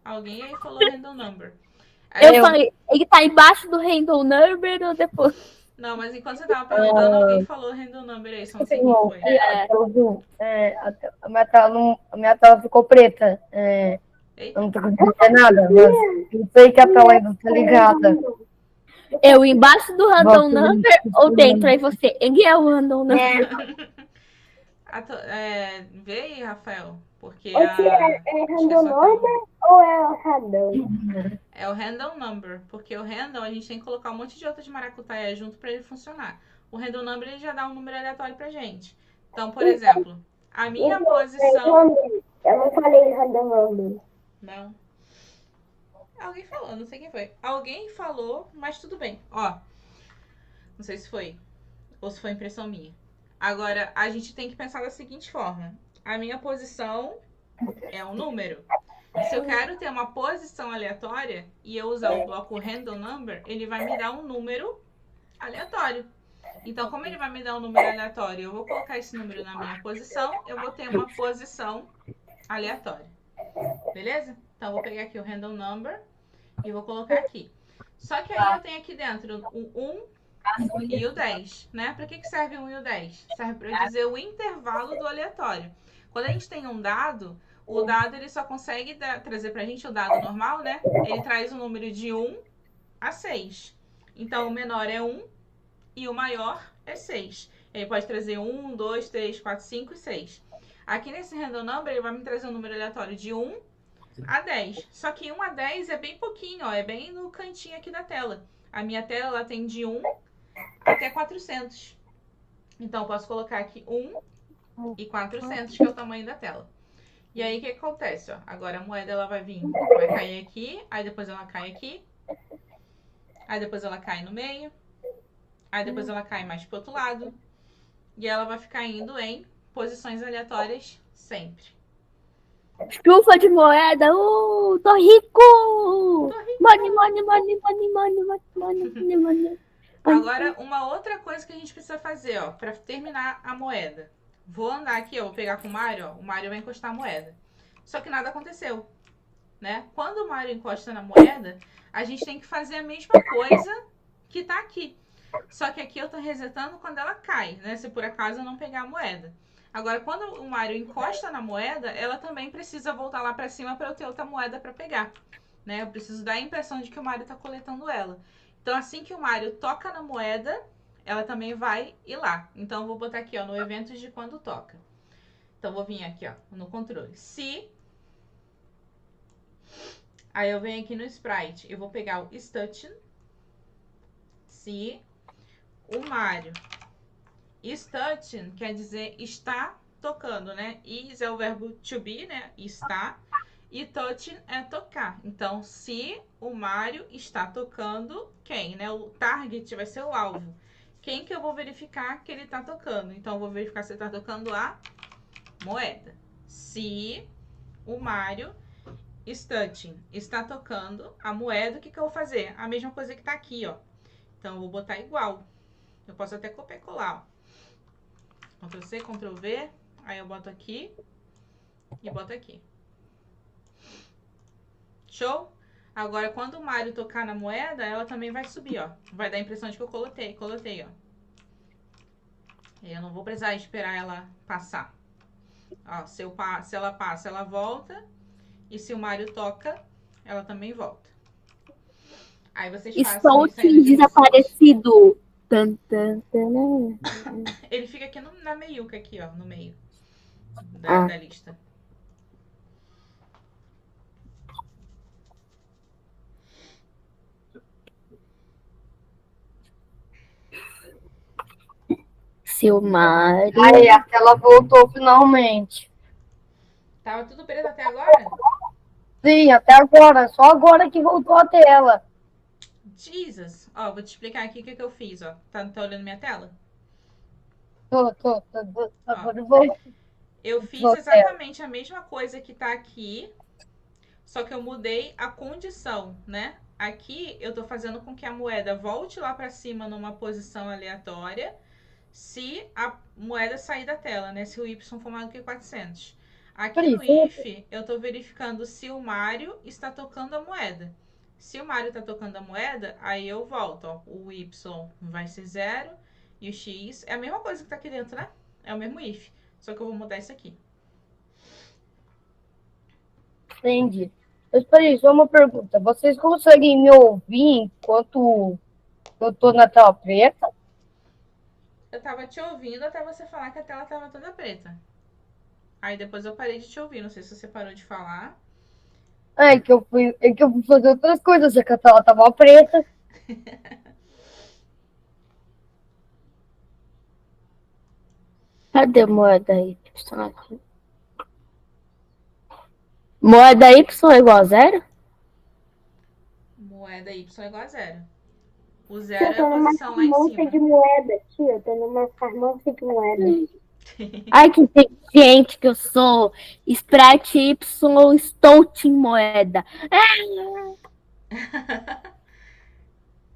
Alguém aí falou random number. Eu falei, ele tá embaixo do random number ou depois? Não, mas enquanto você tava perguntando, alguém falou random number aí, só não sei quem foi. A minha tela ficou preta. Eu não tô conseguindo ver nada, mas não sei que a tela ainda tá ligada. Eu embaixo do random number ou dentro? Aí você, ele é o random number. Vê aí, Rafael, porque é random number ou é random? É o random number, porque o random a gente tem que colocar um monte de outras maracutaia junto para ele funcionar. O random number ele já dá um número aleatório pra gente. Então, por exemplo, a minha posição... Eu não falei random number. Não. Alguém falou, não sei quem foi. Alguém falou, mas tudo bem. Ó, não sei se foi ou se foi impressão minha. Agora, a gente tem que pensar da seguinte forma. A minha posição é um número. Se eu quero ter uma posição aleatória e eu usar o bloco random number, ele vai me dar um número aleatório. Então, como ele vai me dar um número aleatório, eu vou colocar esse número na minha posição, eu vou ter uma posição aleatória. Beleza? Então, eu vou pegar aqui o random number e vou colocar aqui. Só que aí eu tenho aqui dentro o 1 e o 10, né? Para que serve o 1 e o 10? Serve para eu dizer o intervalo do aleatório. Quando a gente tem um dado, o dado ele só consegue trazer pra gente o dado normal, né? Ele traz o número de 1 a 6. Então, o menor é 1 e o maior é 6. Ele pode trazer 1, 2, 3, 4, 5 e 6. Aqui nesse random number, ele vai me trazer um número aleatório de 1 a 10. Só que 1 a 10 é bem pouquinho, ó. É bem no cantinho aqui da tela. A minha tela ela tem de 1 até 400. Então, eu posso colocar aqui 1 e 400, que é o tamanho da tela. E aí, o que acontece? Ó? Agora a moeda ela vai vir, vai cair aqui, aí depois ela cai aqui, aí depois ela cai no meio, aí depois ela cai mais pro outro lado, e ela vai ficar indo em posições aleatórias sempre. Chuva de moeda, tô rico! Money. Agora, uma outra coisa que a gente precisa fazer, ó, pra terminar a moeda. Vou andar aqui, ó, vou pegar com o Mário, ó, o Mário vai encostar a moeda. Só que nada aconteceu, né? Quando o Mário encosta na moeda, a gente tem que fazer a mesma coisa que tá aqui. Só que aqui eu tô resetando quando ela cai, né? Se por acaso eu não pegar a moeda. Agora, quando o Mário encosta na moeda, ela também precisa voltar lá pra cima pra eu ter outra moeda pra pegar, né? Eu preciso dar a impressão de que o Mário tá coletando ela. Então, assim que o Mário toca na moeda, ela também vai ir lá. Então, eu vou botar aqui, ó, no eventos de quando toca. Então, vou vir aqui, ó, no controle. Se... Aí, eu venho aqui no Sprite. Eu vou pegar o Stutching. Se o Mário... Stutching quer dizer está tocando, né? Is é o verbo to be, né? Está. E touching é tocar. Então, se o Mário está tocando, quem, né? O target vai ser o alvo. Quem que eu vou verificar que ele está tocando? Então, eu vou verificar se ele está tocando a moeda. Se o Mário Stutching está tocando a moeda, o que eu vou fazer? A mesma coisa que está aqui, ó. Então, eu vou botar igual. Eu posso até copiar e colar, ó. Ctrl C, Ctrl V. Aí eu boto aqui e boto aqui. Show? Agora, quando o Mário tocar na moeda, ela também vai subir, ó. Vai dar a impressão de que eu coletei, ó. Eu não vou precisar esperar ela passar. Ó, se ela passa, ela volta. E se o Mário toca, ela também volta. Aí vocês façam isso aí Estou de vocês. desaparecido. Tan, tan, tan. Ele fica aqui na meiuca, aqui, ó, no meio Ah. da lista. Seu Mário. Aí, a tela voltou finalmente. Tava tudo preto até agora? Sim, até agora. Só agora que voltou a tela. Jesus! Ó, vou te explicar aqui o que eu fiz, ó. Tá olhando minha tela? Tô. Agora eu vou. Eu fiz exatamente a mesma coisa que tá aqui, só que eu mudei a condição, né? Aqui eu tô fazendo com que a moeda volte lá pra cima numa posição aleatória, se a moeda sair da tela, né? Se o Y for maior do que 400. Aqui no if, eu tô verificando se o Mário está tocando a moeda. Se o Mário tá tocando a moeda, aí eu volto, ó. O Y vai ser 0 e o X é a mesma coisa que tá aqui dentro, né? É o mesmo if, só que eu vou mudar isso aqui. Entendi. Mas peraí, só uma pergunta. Vocês conseguem me ouvir enquanto eu tô na tela preta? Eu tava te ouvindo até você falar que a tela tava toda preta. Aí depois eu parei de te ouvir. Não sei se você parou de falar. É que eu fui fazer outras coisas, já que a tela tava preta. Cadê a moeda Y aqui? Moeda Y é igual a 0? Moeda Y é igual a 0. O 0 é a posição lá em cima. De moeda, tia. Eu tô numa farmácia de moeda. Ai, que inteligente que eu sou. Sprite Y, estou em moeda.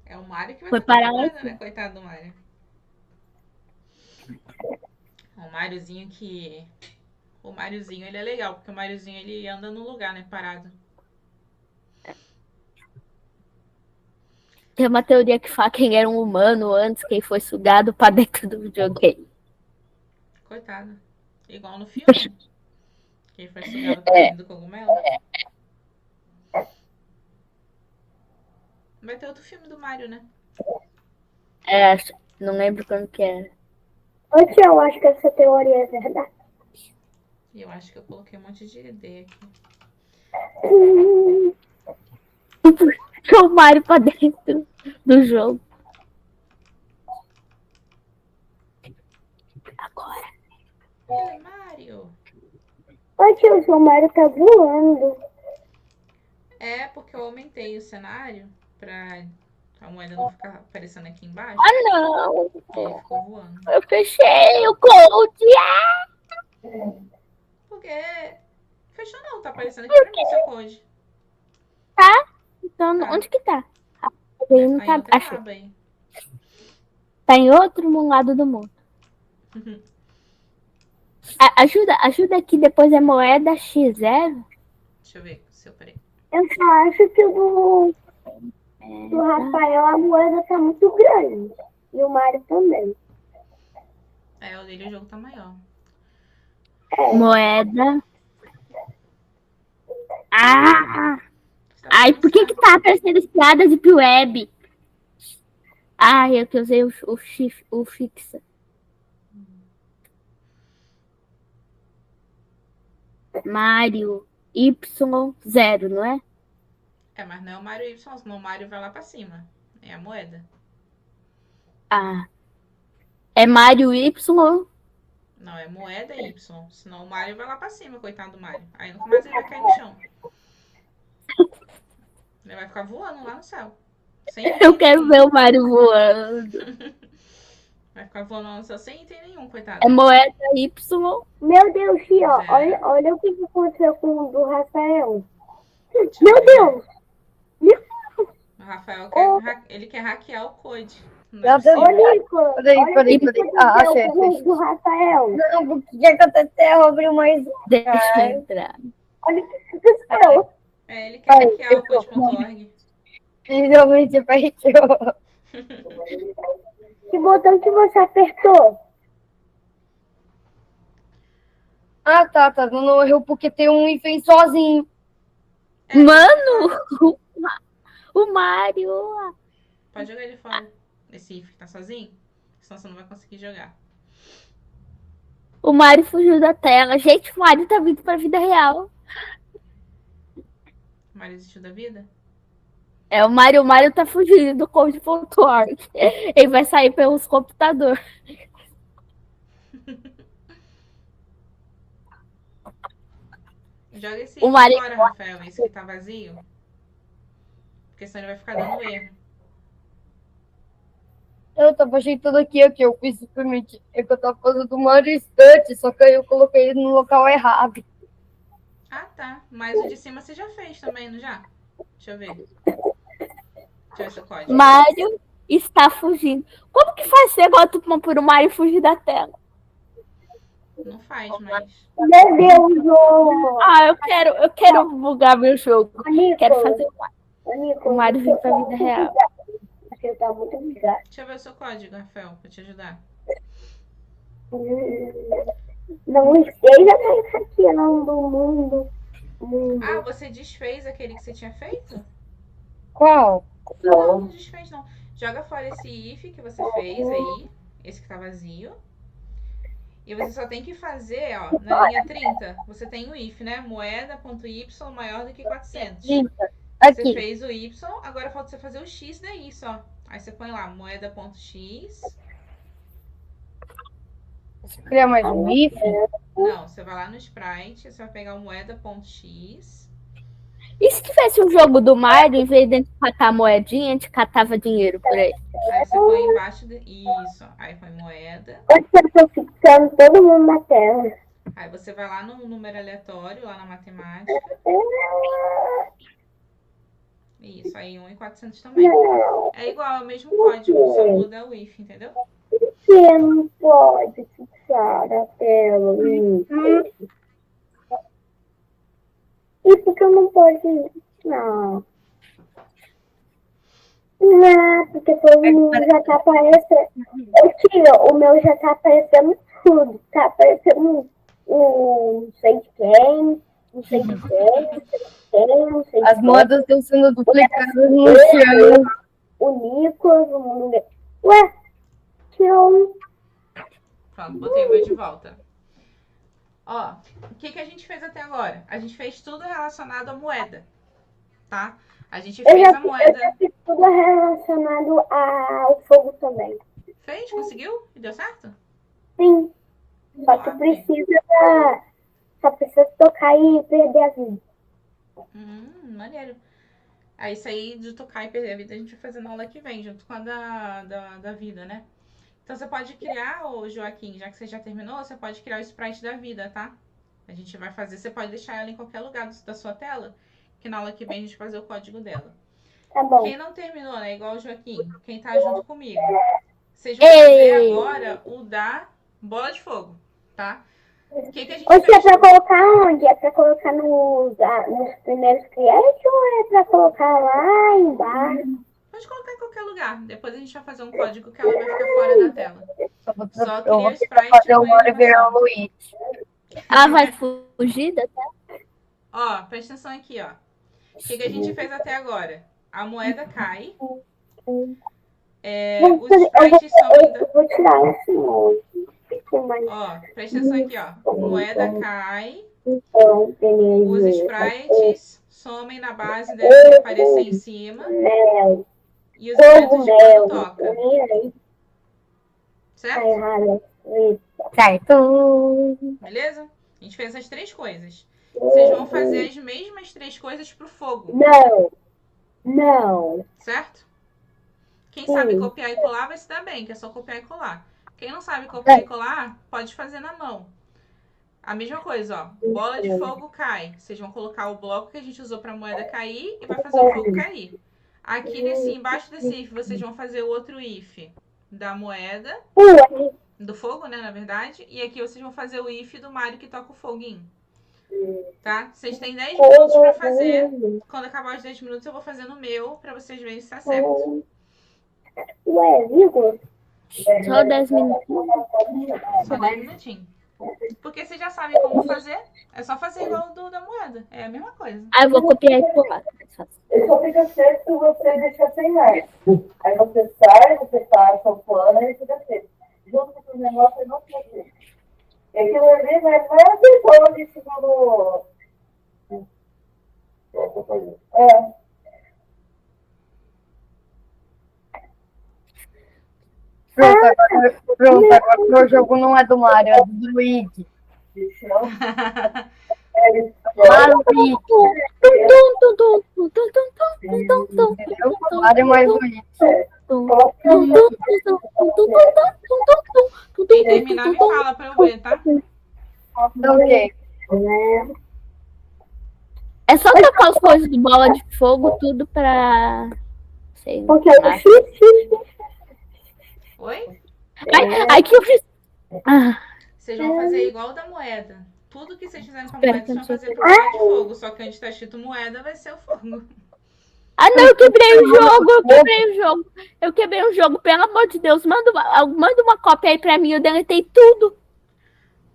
É o Mário que vai Foi estar parar procurando, aqui. né? Coitado do Mário. O Máriozinho que... O Máriozinho, ele é legal, porque o Máriozinho, ele anda no lugar, né? Parado. Tem uma teoria que fala quem era um humano antes, quem foi sugado pra dentro do videogame. Coitado. Igual no filme. Quem foi sugado pra dentro do cogumelo. Vai ter outro filme do Mário, né? É, não lembro quando que era. Tia, eu acho que essa teoria é verdade. E eu acho que eu coloquei um monte de ideia aqui. Puxou o Mario pra dentro do jogo. Agora. Oi, Mário. Oi, tio, o seu Mario tá voando. É, porque eu aumentei o cenário pra a moeda não ficar aparecendo aqui embaixo. Ah, não. E ele ficou voando. Eu fechei o Cold. Por quê? Fechou não, tá aparecendo aqui pra mim seu code. Tá? Então, Tá. onde que tá? Ele não Tá em tá. outra Achei. aba aí. Tá em outro lado do mundo. Ajuda aqui depois é moeda X0. Deixa eu ver se eu parei. Eu só acho que do Rafael a moeda tá muito grande. E o Mário também. É, o dele o jogo tá maior. Moeda. Ah! Tá Ai, por que tá aparecendo piadas de web? Ai, eu que usei o fixa. Mário Y0, não é? É, mas não é o Mário Y, senão o Mário vai lá pra cima. É a moeda. Ah. É Mário Y. Não, é moeda Y. Senão o Mário vai lá pra cima, coitado do Mário. Aí nunca mais ele vai cair no chão. Ele vai ficar voando lá no céu. Sem Eu quero ver o Mário voando. Vai ficar voando lá no céu sem item nenhum, coitado. É moeda Y. Meu Deus, tia, Zero. olha o que aconteceu com o do Rafael. Meu Deus! O Rafael ele quer hackear o code. Não é possível. Ô, Nico, peraí. Ah, achei. do Rafael. Não, porque já que eu tentei, eu abri mais um. Deixa eu entrar. Olha o que aconteceu. Ele quer hackear o code.org. Finalmente apareceu. Que botão que você apertou? Ah, tá dando erro porque tem um item sozinho. Mano, o Mário. Pode jogar ele fora. Esse if que tá sozinho. Senão você não vai conseguir jogar. O Mário fugiu da tela. Gente, o Mário tá vindo pra vida real. O Mário desistiu da vida? O Mário tá fugindo do code.org. Ele vai sair pelos computadores. Joga esse O if Mário- fora, Rafael. Esse que tá vazio. Porque senão ele vai ficar dando erro. Eu tava ajeitando aqui, eu fiz simplesmente. É que eu tava fazendo uma estante, só que aí eu coloquei ele no local errado. Ah, tá. Mas o de cima você já fez também, não já? Deixa eu ver. Deixa eu ver seu código. Mário está fugindo. Como que faz esse negócio por o Mário fugir da tela? Não faz, mas... Meu Deus, jogo! Ah, eu quero bugar meu jogo. Quero fazer o Mário vir pra vida real. Tá muito obrigado. Deixa eu ver o seu código, Rafael, pra te ajudar. Não esteja hackeando o mundo. Ah, você desfez aquele que você tinha feito? Qual? Não desfez não. Joga fora esse if que você fez aí. Esse que tá vazio. E você só tem que fazer, ó, na linha 30, você tem o if, né? Moeda.y maior do que 400. Você Aqui. fez o y, agora falta você fazer o x daí só. Aí você põe lá, moeda.x. Você cria mais um if? Não, você vai lá no sprite, você vai pegar o moeda.x. E se tivesse um jogo do Mario, em vez de a gente catar moedinha, a gente catava dinheiro por aí? Aí você põe embaixo isso, aí põe moeda. Eu tô fixando todo mundo na tela. Aí você vai lá no número aleatório, lá na matemática. Isso, aí 1.400 também. É igual, é o mesmo código, só muda o if, entendeu? Você não pode fixar a tela. E por que eu não posso? Não. Não, porque todo mundo já tá aparecendo. Tio, o meu já tá aparecendo tudo. Tá aparecendo não sei de quem, não sei de quem, não sei de As moedas estão sendo duplicadas no chão. o Nicolas, o mundo. Ué, tio. Pronto, botei o meu de volta. Ó, o que a gente fez até agora? A gente fez tudo relacionado à moeda, tá? A gente fez a moeda... Eu fiz tudo relacionado ao fogo também. Fez? Conseguiu? E deu certo? Sim. Só que precisa tocar e perder a vida. Maneiro. Aí isso aí de tocar e perder a vida a gente vai fazer na aula que vem, junto com a da vida, né? Então você pode criar, ô Joaquim, já que você já terminou, você pode criar o sprite da vida, tá? A gente vai fazer, você pode deixar ela em qualquer lugar da sua tela, que na aula que vem a gente vai fazer o código dela. Tá bom. Quem não terminou, né? Igual o Joaquim, quem tá junto comigo. Vocês vão fazer agora o da bola de fogo, tá? O que a gente Ou fez? é pra colocar onde? É pra colocar nos primeiros clientes ou é pra colocar lá embaixo? Pode colocar em qualquer lugar. Depois a gente vai fazer um código que ela vai ficar fora da tela. Só cria o sprite e põe a animação. Ela vai fugir da tela? Ó, presta atenção aqui, ó. O que a gente fez até agora? A moeda cai. Os sprites são ainda... Eu vou tirar esse monte. Ó, presta atenção aqui, ó. Moeda cai. Então, Os sprites somem na base, devem aparecer em cima. E os eventos de quando toca. Certo? Certo. Beleza? A gente fez essas 3 coisas. Vocês vão fazer as mesmas 3 coisas pro fogo. Não. Certo? Quem sabe copiar e colar vai se dar bem, que é só copiar e colar. Quem não sabe copiar e colar, pode fazer na mão. A mesma coisa, ó. Bola de fogo cai. Vocês vão colocar o bloco que a gente usou pra moeda cair e vai fazer o fogo cair. Aqui embaixo desse if, vocês vão fazer o outro if da moeda, do fogo, né, na verdade. E aqui vocês vão fazer o if do Mario que toca o foguinho. Tá? Vocês têm 10 minutos pra fazer. Quando acabar os 10 minutos, eu vou fazer no meu pra vocês verem se tá certo. Só 10 minutos. Só 10 minutinhos. Porque vocês já sabem como fazer. É só fazer igual o da moeda. É a mesma coisa. Ah, eu vou copiar e colar. Ele só fica certo se você deixar sem like. Aí você sai, você passa o plano e fica certo. Junto com o negócio, não fica certo. Aquilo ali vai ser só de segundo. É. Pronto, agora o meu jogo não é do Mario, é do Luigi. Luigi. Mario mais Luigi. Quem terminar, me fala pra eu ver, tá? Ok. É só tocar as coisas do bola de fogo, tudo pra. Sei lá. Oi? Ai, que eu fiz. Vocês vão fazer igual o da moeda. Tudo que vocês fizerem com a moeda, vocês vão fazer pro bola de fogo. Só que onde tá escrito moeda, vai ser o fogo. Ah, não, eu quebrei o jogo, eu quebrei o jogo, pelo amor de Deus, manda uma cópia aí pra mim, eu deletei tudo.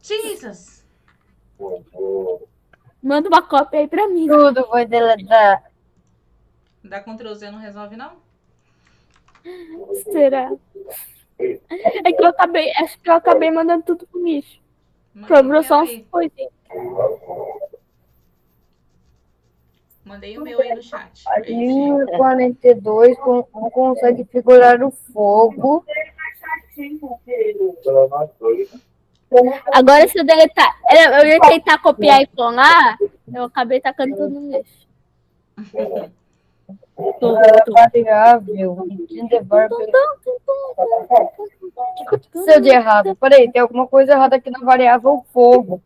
Jesus! Manda uma cópia aí pra mim. Tudo foi deletar. Dá Ctrl Z não resolve, não? Será? É que acho que eu acabei mandando tudo pro lixo. Sobrou só umas coisinhas. Mandei o meu aí no chat. A linha 42 não consegue segurar o fogo. Agora, se eu deletar, eu ia tentar copiar e colar, eu acabei tacando tudo no lixo. Variável. O que aconteceu de errado? Peraí, tem alguma coisa errada aqui na variável fogo.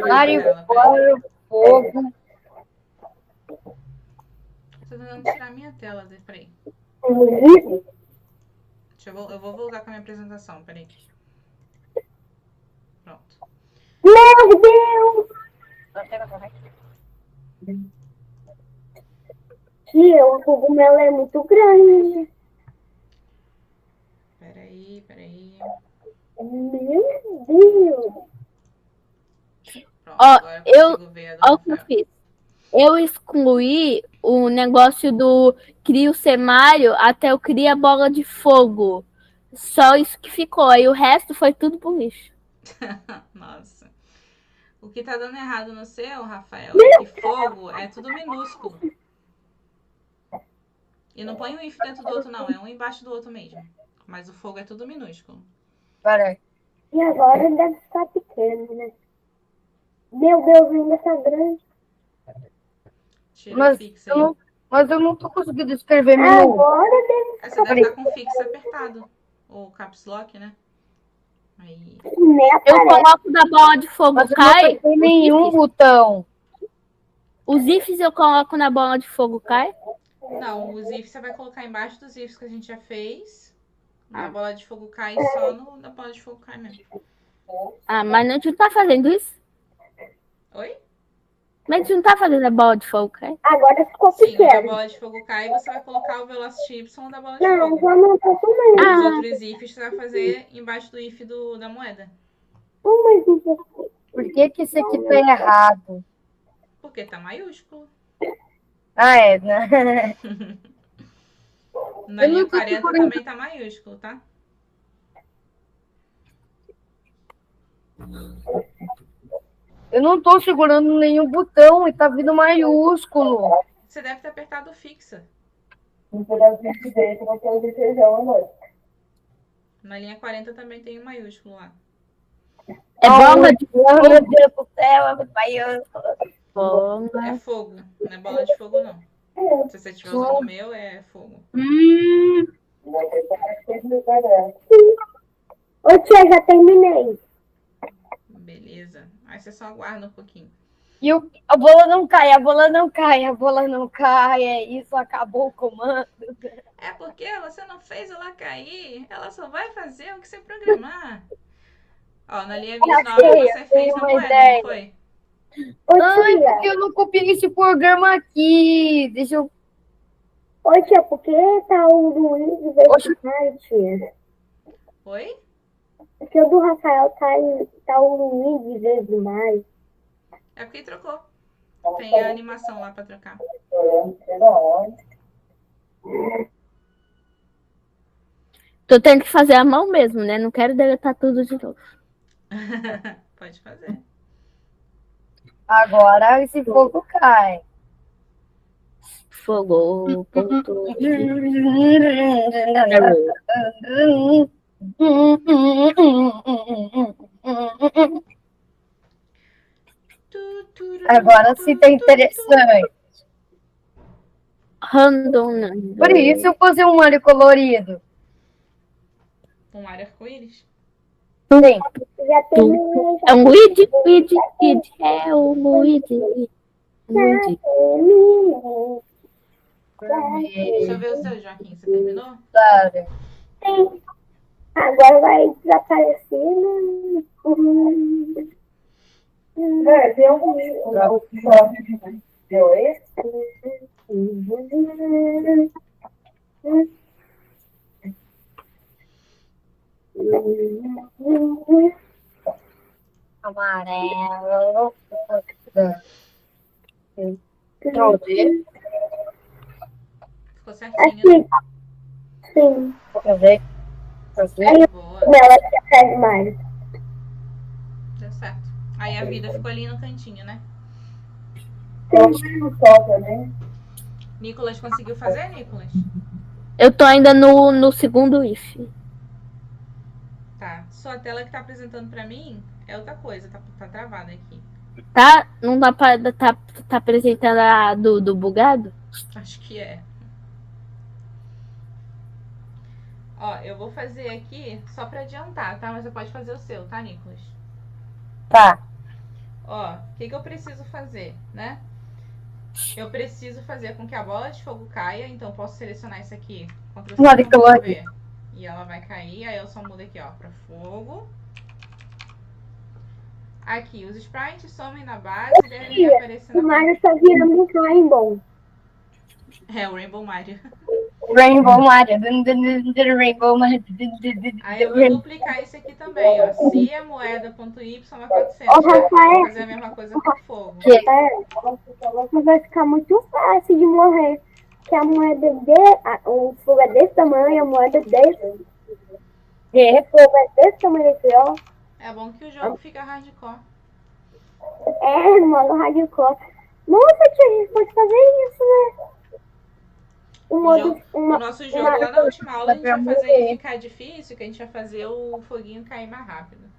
Variável fogo. Tô tentando tirar minha tela, peraí. Eu vou voltar com a minha apresentação, peraí. Pronto. Meu Deus! Tia, o cogumelo é muito grande. Peraí. Meu Deus! Pronto, Ó, agora eu consigo ver a Olha o que eu fiz. Eu excluí o negócio do cria o semário até eu criar a bola de fogo. Só isso que ficou. Aí o resto foi tudo pro lixo. Nossa. O que tá dando errado no seu, Rafael, é que fogo é tudo minúsculo. E não põe um if dentro do outro, não. É um embaixo do outro mesmo. Mas o fogo é tudo minúsculo. Peraí. E agora deve estar pequeno, né? Meu Deus, ainda tá grande. Tira o fixo aí. Mas eu não tô conseguindo escrever menu. Agora deve... Você deve estar com o fixo apertado. Ou caps lock, né? Aí. Eu coloco da bola de fogo, Mas cai. não tem nenhum botão. Os ifs eu coloco na bola de fogo, cai? Não, os ifs você vai colocar embaixo dos ifs que a gente já fez. Na bola de fogo cai só na bola de fogo cai mesmo. Ah, mas a gente não tá fazendo isso? Oi? Mas a gente não tá fazendo a bola de fogo, cai? Agora ficou Sim, pequeno. na bola de fogo cai você vai colocar o Velocity Y da bola de fogo. já não tá também. Os outros ifs você vai fazer embaixo do if da moeda. Por que esse aqui tá errado? Porque tá maiúsculo. Ah, é, né? Na linha 40 também tá maiúsculo, tá? Eu não tô segurando nenhum botão e tá vindo maiúsculo. Você deve ter apertado o fixa. Na linha 40 também tem um maiúsculo lá. É bola de fogo. Meu Deus do céu, é muito maiúsculo. É fogo, não é bola de fogo, não. Se você estiver usando o meu, é fogo. Ô tia, já terminei. Beleza. Aí você só aguarda um pouquinho. E a bola não cai, a bola não cai, a bola não cai. É isso, acabou o comando. É porque você não fez ela cair. Ela só vai fazer o que você programar. Ó, na linha 29 Sei, você eu fez tenho a uma moeda, não ideia. foi? Ai, porque eu não copiei esse programa aqui. Deixa eu. Ô, tia, por que tá o Luiz de vez em quando, tia? Oi? Porque o do Rafael tá o Luiz de vez em mais. É porque trocou. Tem a animação lá pra trocar. Tô tendo que fazer a mão mesmo, né? Não quero deletar tudo de novo. Pode fazer. Agora esse fogo cai. Fogo, ponto. Agora sim tá interessante. Random. Por isso eu fazer um Mario colorido. Um ar arco-íris. Sim. Já terminei. É um Luigi, é o Luigi. Luigi. Deixa eu ver o seu, Joaquim. Você terminou? Claro. Sim. Agora vai desaparecer. Amarelo. Pronto. Ficou certinho, né? Sim. Deixa eu ver. Boa. Ela quer mais. Deu certo. Aí a vida ficou ali no cantinho, né? Nicolas conseguiu fazer, Nicolas? Eu tô ainda no segundo if. Tá. Sua tela que tá apresentando pra mim é outra coisa. Tá travada aqui. Tá? Não dá pra. Tá apresentando a do bugado? Acho que é. Ó, eu vou fazer aqui só pra adiantar, tá? Mas você pode fazer o seu, tá, Nicolas? Tá. Ó, o que eu preciso fazer, né? Eu preciso fazer com que a bola de fogo caia, então eu posso selecionar isso aqui, Ctrl+C, Olha que Ctrl+V. E ela vai cair, aí eu só mudo aqui, ó, pra fogo. Aqui, os sprites somem na base e devem aparecer na... O Mario tá virando um Rainbow. É, o Rainbow Mario. Rainbow Mario. Rainbow Mario. Aí eu vou duplicar isso aqui também, ó. Se a moeda.y é 400, Ô, né? Rafael. Vou fazer a mesma coisa com fogo. Mas vai ficar muito fácil de morrer. Que a moeda o fogo é desse tamanho, a moeda é desse. O fogo é desse tamanho aqui, ó. É bom que o jogo fica hardcore. É, modo hardcore. Nossa, tia, a gente pode fazer isso, né? O nosso jogo lá na última aula a gente vai fazer ele ficar difícil, que a gente vai fazer o foguinho cair mais rápido.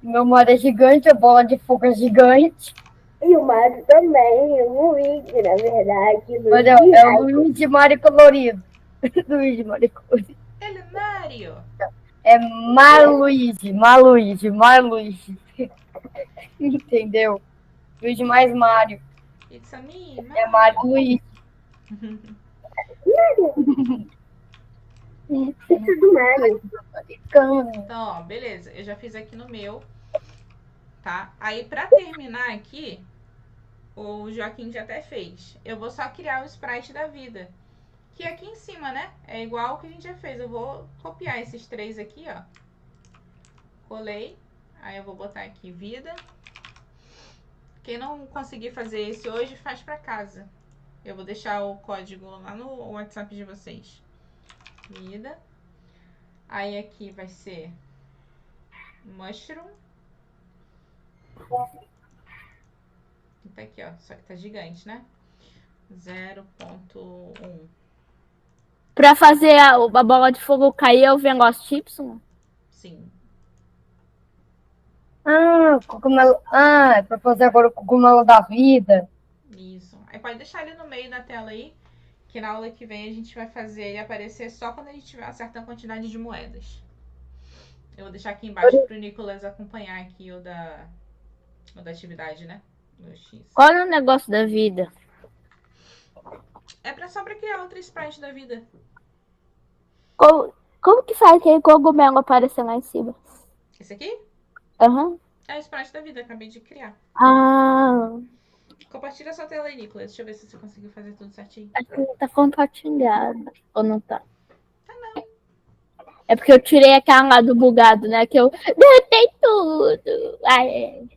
Meu Mario é gigante, a bola de fogo é gigante. E o Mario também, o Luigi, na verdade. Mas é o Luigi Mario colorido. Luigi Mario colorido. Ele é Mario. É Maluigi, Maluigi, Maluigi. Entendeu? Luigi mais Mario. It's a me, Mario. É Mario Luigi. Isso do Mario. Então, ó, beleza. Eu já fiz aqui no meu, tá? Aí, pra terminar aqui, o Joaquim já até fez. Eu vou só criar o sprite da vida. Que aqui em cima, né? É igual o que a gente já fez. Eu vou copiar esses três aqui, ó. Colei. Aí eu vou botar aqui vida. Quem não conseguir fazer esse hoje, faz pra casa. Eu vou deixar o código lá no WhatsApp de vocês. Vida. Aí aqui vai ser mushroom. Tá aqui, ó. Só que tá gigante, né? 0.1. Pra fazer a bola de fogo cair, eu venho Y. Sim. Cogumelo. É pra fazer agora o cogumelo da vida. Isso. Aí pode deixar ele no meio da tela aí, que na aula que vem a gente vai fazer ele aparecer só quando a gente tiver uma certa quantidade de moedas. Eu vou deixar aqui embaixo pro Nicolas acompanhar aqui o da Ou da atividade, né? Do X. Qual é o negócio da vida? Só pra criar outra sprite da vida. Como que faz aquele cogumelo aparecer lá em cima? Esse aqui Aham. é a sprite da vida, acabei de criar. Ah, Compartilha sua tela aí, Nicolas. Deixa eu ver se você conseguiu fazer tudo certinho. acho que tá compartilhado. Ou não tá? É porque eu tirei aquela lá do bugado, né? Que eu derrotei tudo. Ai,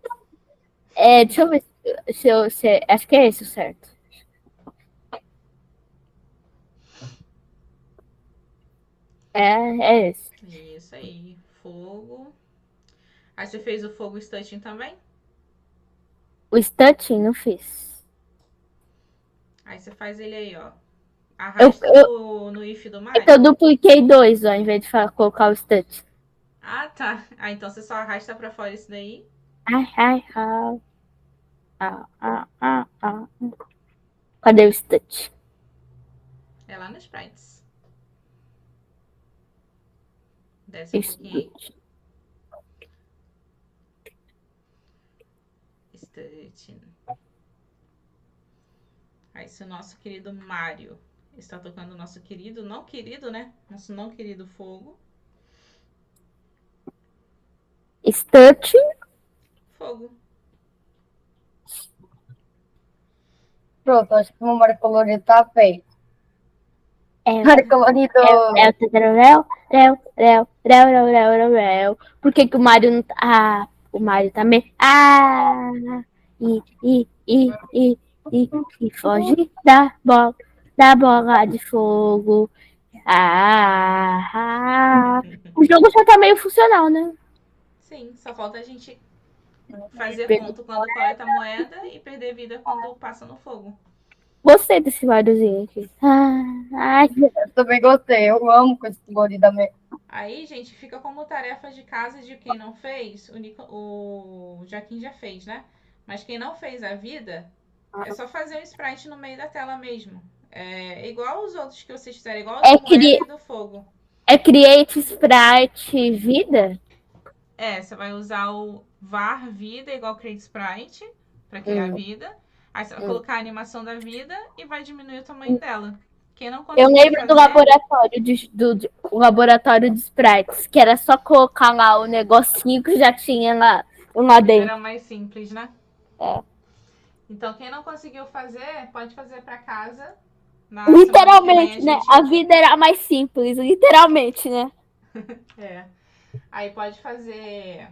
deixa eu ver acho que é esse o certo. É esse. Isso aí. Fogo. Aí você fez o fogo stunting também? O stunting não fiz. Aí você faz ele aí, ó. Arrasta no if do Mario. Então eu dupliquei 2, ó, ao invés de colocar o stunting. Ah, tá. Ah, então você só arrasta pra fora isso daí. Ai. Cadê o stunting? É lá nos sprites. Desce um pouquinho aí. Stunting. Aí se o nosso querido Mario está tocando o nosso querido, não querido, né? Nosso não querido fogo. Stunting. Fogo. Pronto, acho que o meu Mario colorido tá feito. Mario colorido. Por que o Mario não tá... Ah, o Mario também... Ah! E foge da bola de fogo. O jogo já tá meio funcional, né? Sim, só falta a gente fazer ponto quando coleta a moeda e perder vida quando passa no fogo. Gostei desse Mariozinho aqui. Eu também gostei, eu amo com esse colorido mesmo. Aí, gente, fica como tarefa de casa de quem não fez. O Joaquim já fez, né? Mas quem não fez a vida, é só fazer um sprite no meio da tela mesmo. É igual os outros que vocês fizeram, igual o da moeda e do fogo. É Create Sprite Vida? Você vai usar o var vida igual create sprite pra criar a vida. Aí você vai colocar a animação da vida e vai diminuir o tamanho dela. Quem não conseguiu Eu lembro do laboratório de sprites, que era só colocar lá o negocinho que já tinha lá dentro. Era mais simples, né? Então, quem não conseguiu fazer, pode fazer pra casa. Literalmente, né? A vida era mais simples, literalmente, né? Aí pode fazer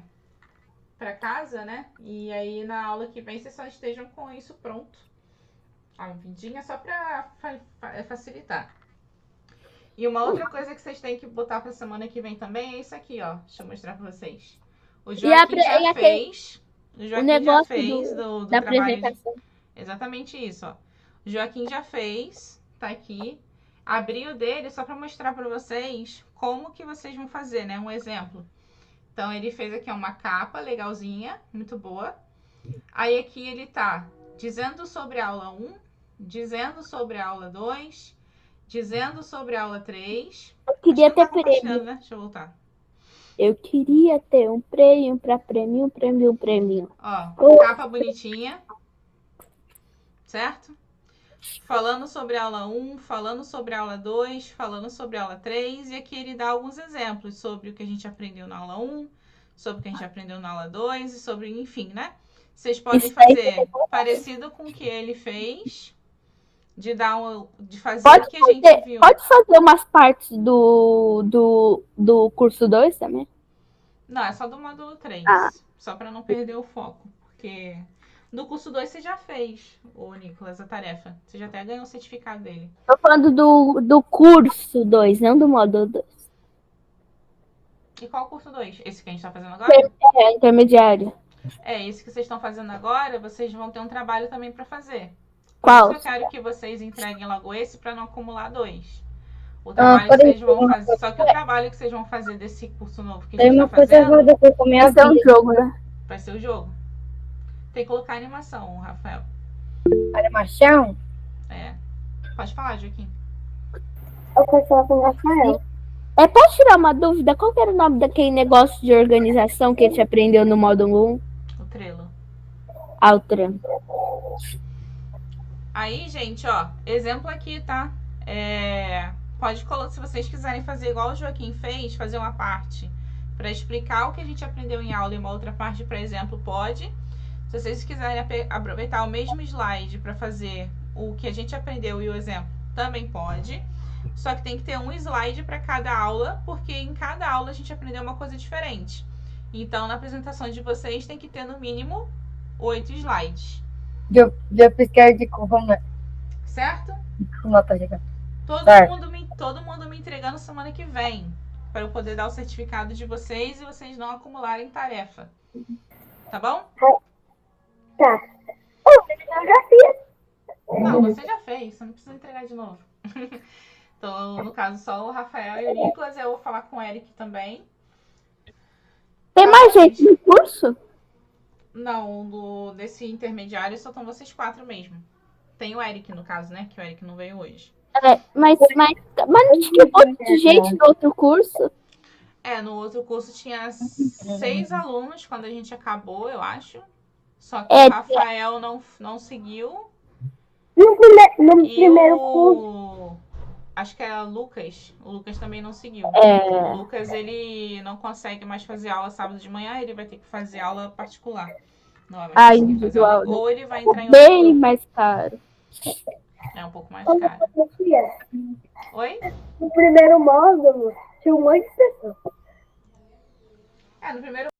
pra casa, né? E aí na aula que vem vocês só estejam com isso pronto. A vidinha só pra facilitar. E uma outra coisa que vocês têm que botar pra semana que vem também é isso aqui, ó. Deixa eu mostrar pra vocês. O Joaquim já fez. O Joaquim já fez do da trabalho apresentação. Exatamente isso, ó. O Joaquim já fez, tá aqui. Abri o dele só pra mostrar pra vocês como que vocês vão fazer, né? Um exemplo. Então, ele fez aqui uma capa legalzinha, muito boa. Aí aqui ele tá dizendo sobre a aula 1, dizendo sobre a aula 2, dizendo sobre a aula 3. Eu queria ter prêmio. Né? Deixa eu voltar. Eu queria ter um prêmio pra prêmio. Ó, capa bonitinha. Certo? Falando sobre a aula 1, falando sobre a aula 2, falando sobre a aula 3. E aqui ele dá alguns exemplos sobre o que a gente aprendeu na aula 1, sobre o que a gente aprendeu na aula 2 e sobre, enfim, né? Vocês podem fazer parecido com o que ele fez, de fazer o que a gente viu. Pode fazer umas partes do curso 2 também? Não, é só do módulo 3. Só para não perder o foco. Porque do curso 2 você já fez, ô Nicolas, a tarefa. Você já até ganhou o certificado dele. Tô falando do curso 2, não do módulo 2. E qual o curso 2? Esse que a gente tá fazendo agora? Intermediário. Esse que vocês estão fazendo agora, vocês vão ter um trabalho também para fazer. Qual? Por isso eu quero que vocês entreguem logo esse para não acumular 2. O trabalho que vocês vão fazer. Só que o trabalho que vocês vão fazer desse curso novo que a gente tá fazendo. Vai ser um jogo, né? Vai ser o jogo. Tem que colocar animação, Rafael. Animação? Pode falar, Joaquim. Eu quero falar com o Rafael. Pode tirar uma dúvida? Qual que era o nome daquele negócio de organização que a gente aprendeu no módulo 1? O Trello. Altran. Aí, gente, ó, exemplo aqui, tá? Pode colocar, se vocês quiserem fazer igual o Joaquim fez, fazer uma parte para explicar o que a gente aprendeu em aula e uma outra parte, por exemplo, pode. Se vocês quiserem aproveitar o mesmo slide para fazer o que a gente aprendeu e o exemplo, também pode. Só que tem que ter um slide para cada aula, porque em cada aula a gente aprendeu uma coisa diferente. Então, na apresentação de vocês tem que ter no mínimo 8 slides. Já pesquei de como Certo? tá chegando. Todo mundo me entregando semana que vem, para eu poder dar o certificado de vocês e vocês não acumularem tarefa. Tá bom? Tá. Eu já fiz. Não, você já fez, você não precisa entregar de novo. Então, no caso, só o Rafael e o Nicolas, eu vou falar com o Eric também. Tem mais gente no curso? Não, desse intermediário só estão vocês 4 mesmo. Tem o Eric, no caso, né? Que o Eric não veio hoje. Mas não tinha um monte de gente no outro curso? No outro curso tinha 6 alunos quando a gente acabou, eu acho. Só que o Rafael não seguiu. No primeiro curso. Acho que era o Lucas. O Lucas também não seguiu. O Lucas, ele não consegue mais fazer aula sábado de manhã, ele vai ter que fazer aula particular. Não vai mais conseguir fazer aula. Ou ele vai entrar em outro Bem grupo. mais caro. É um pouco mais caro. Oi? No primeiro módulo, tinha um monte de pessoas. No primeiro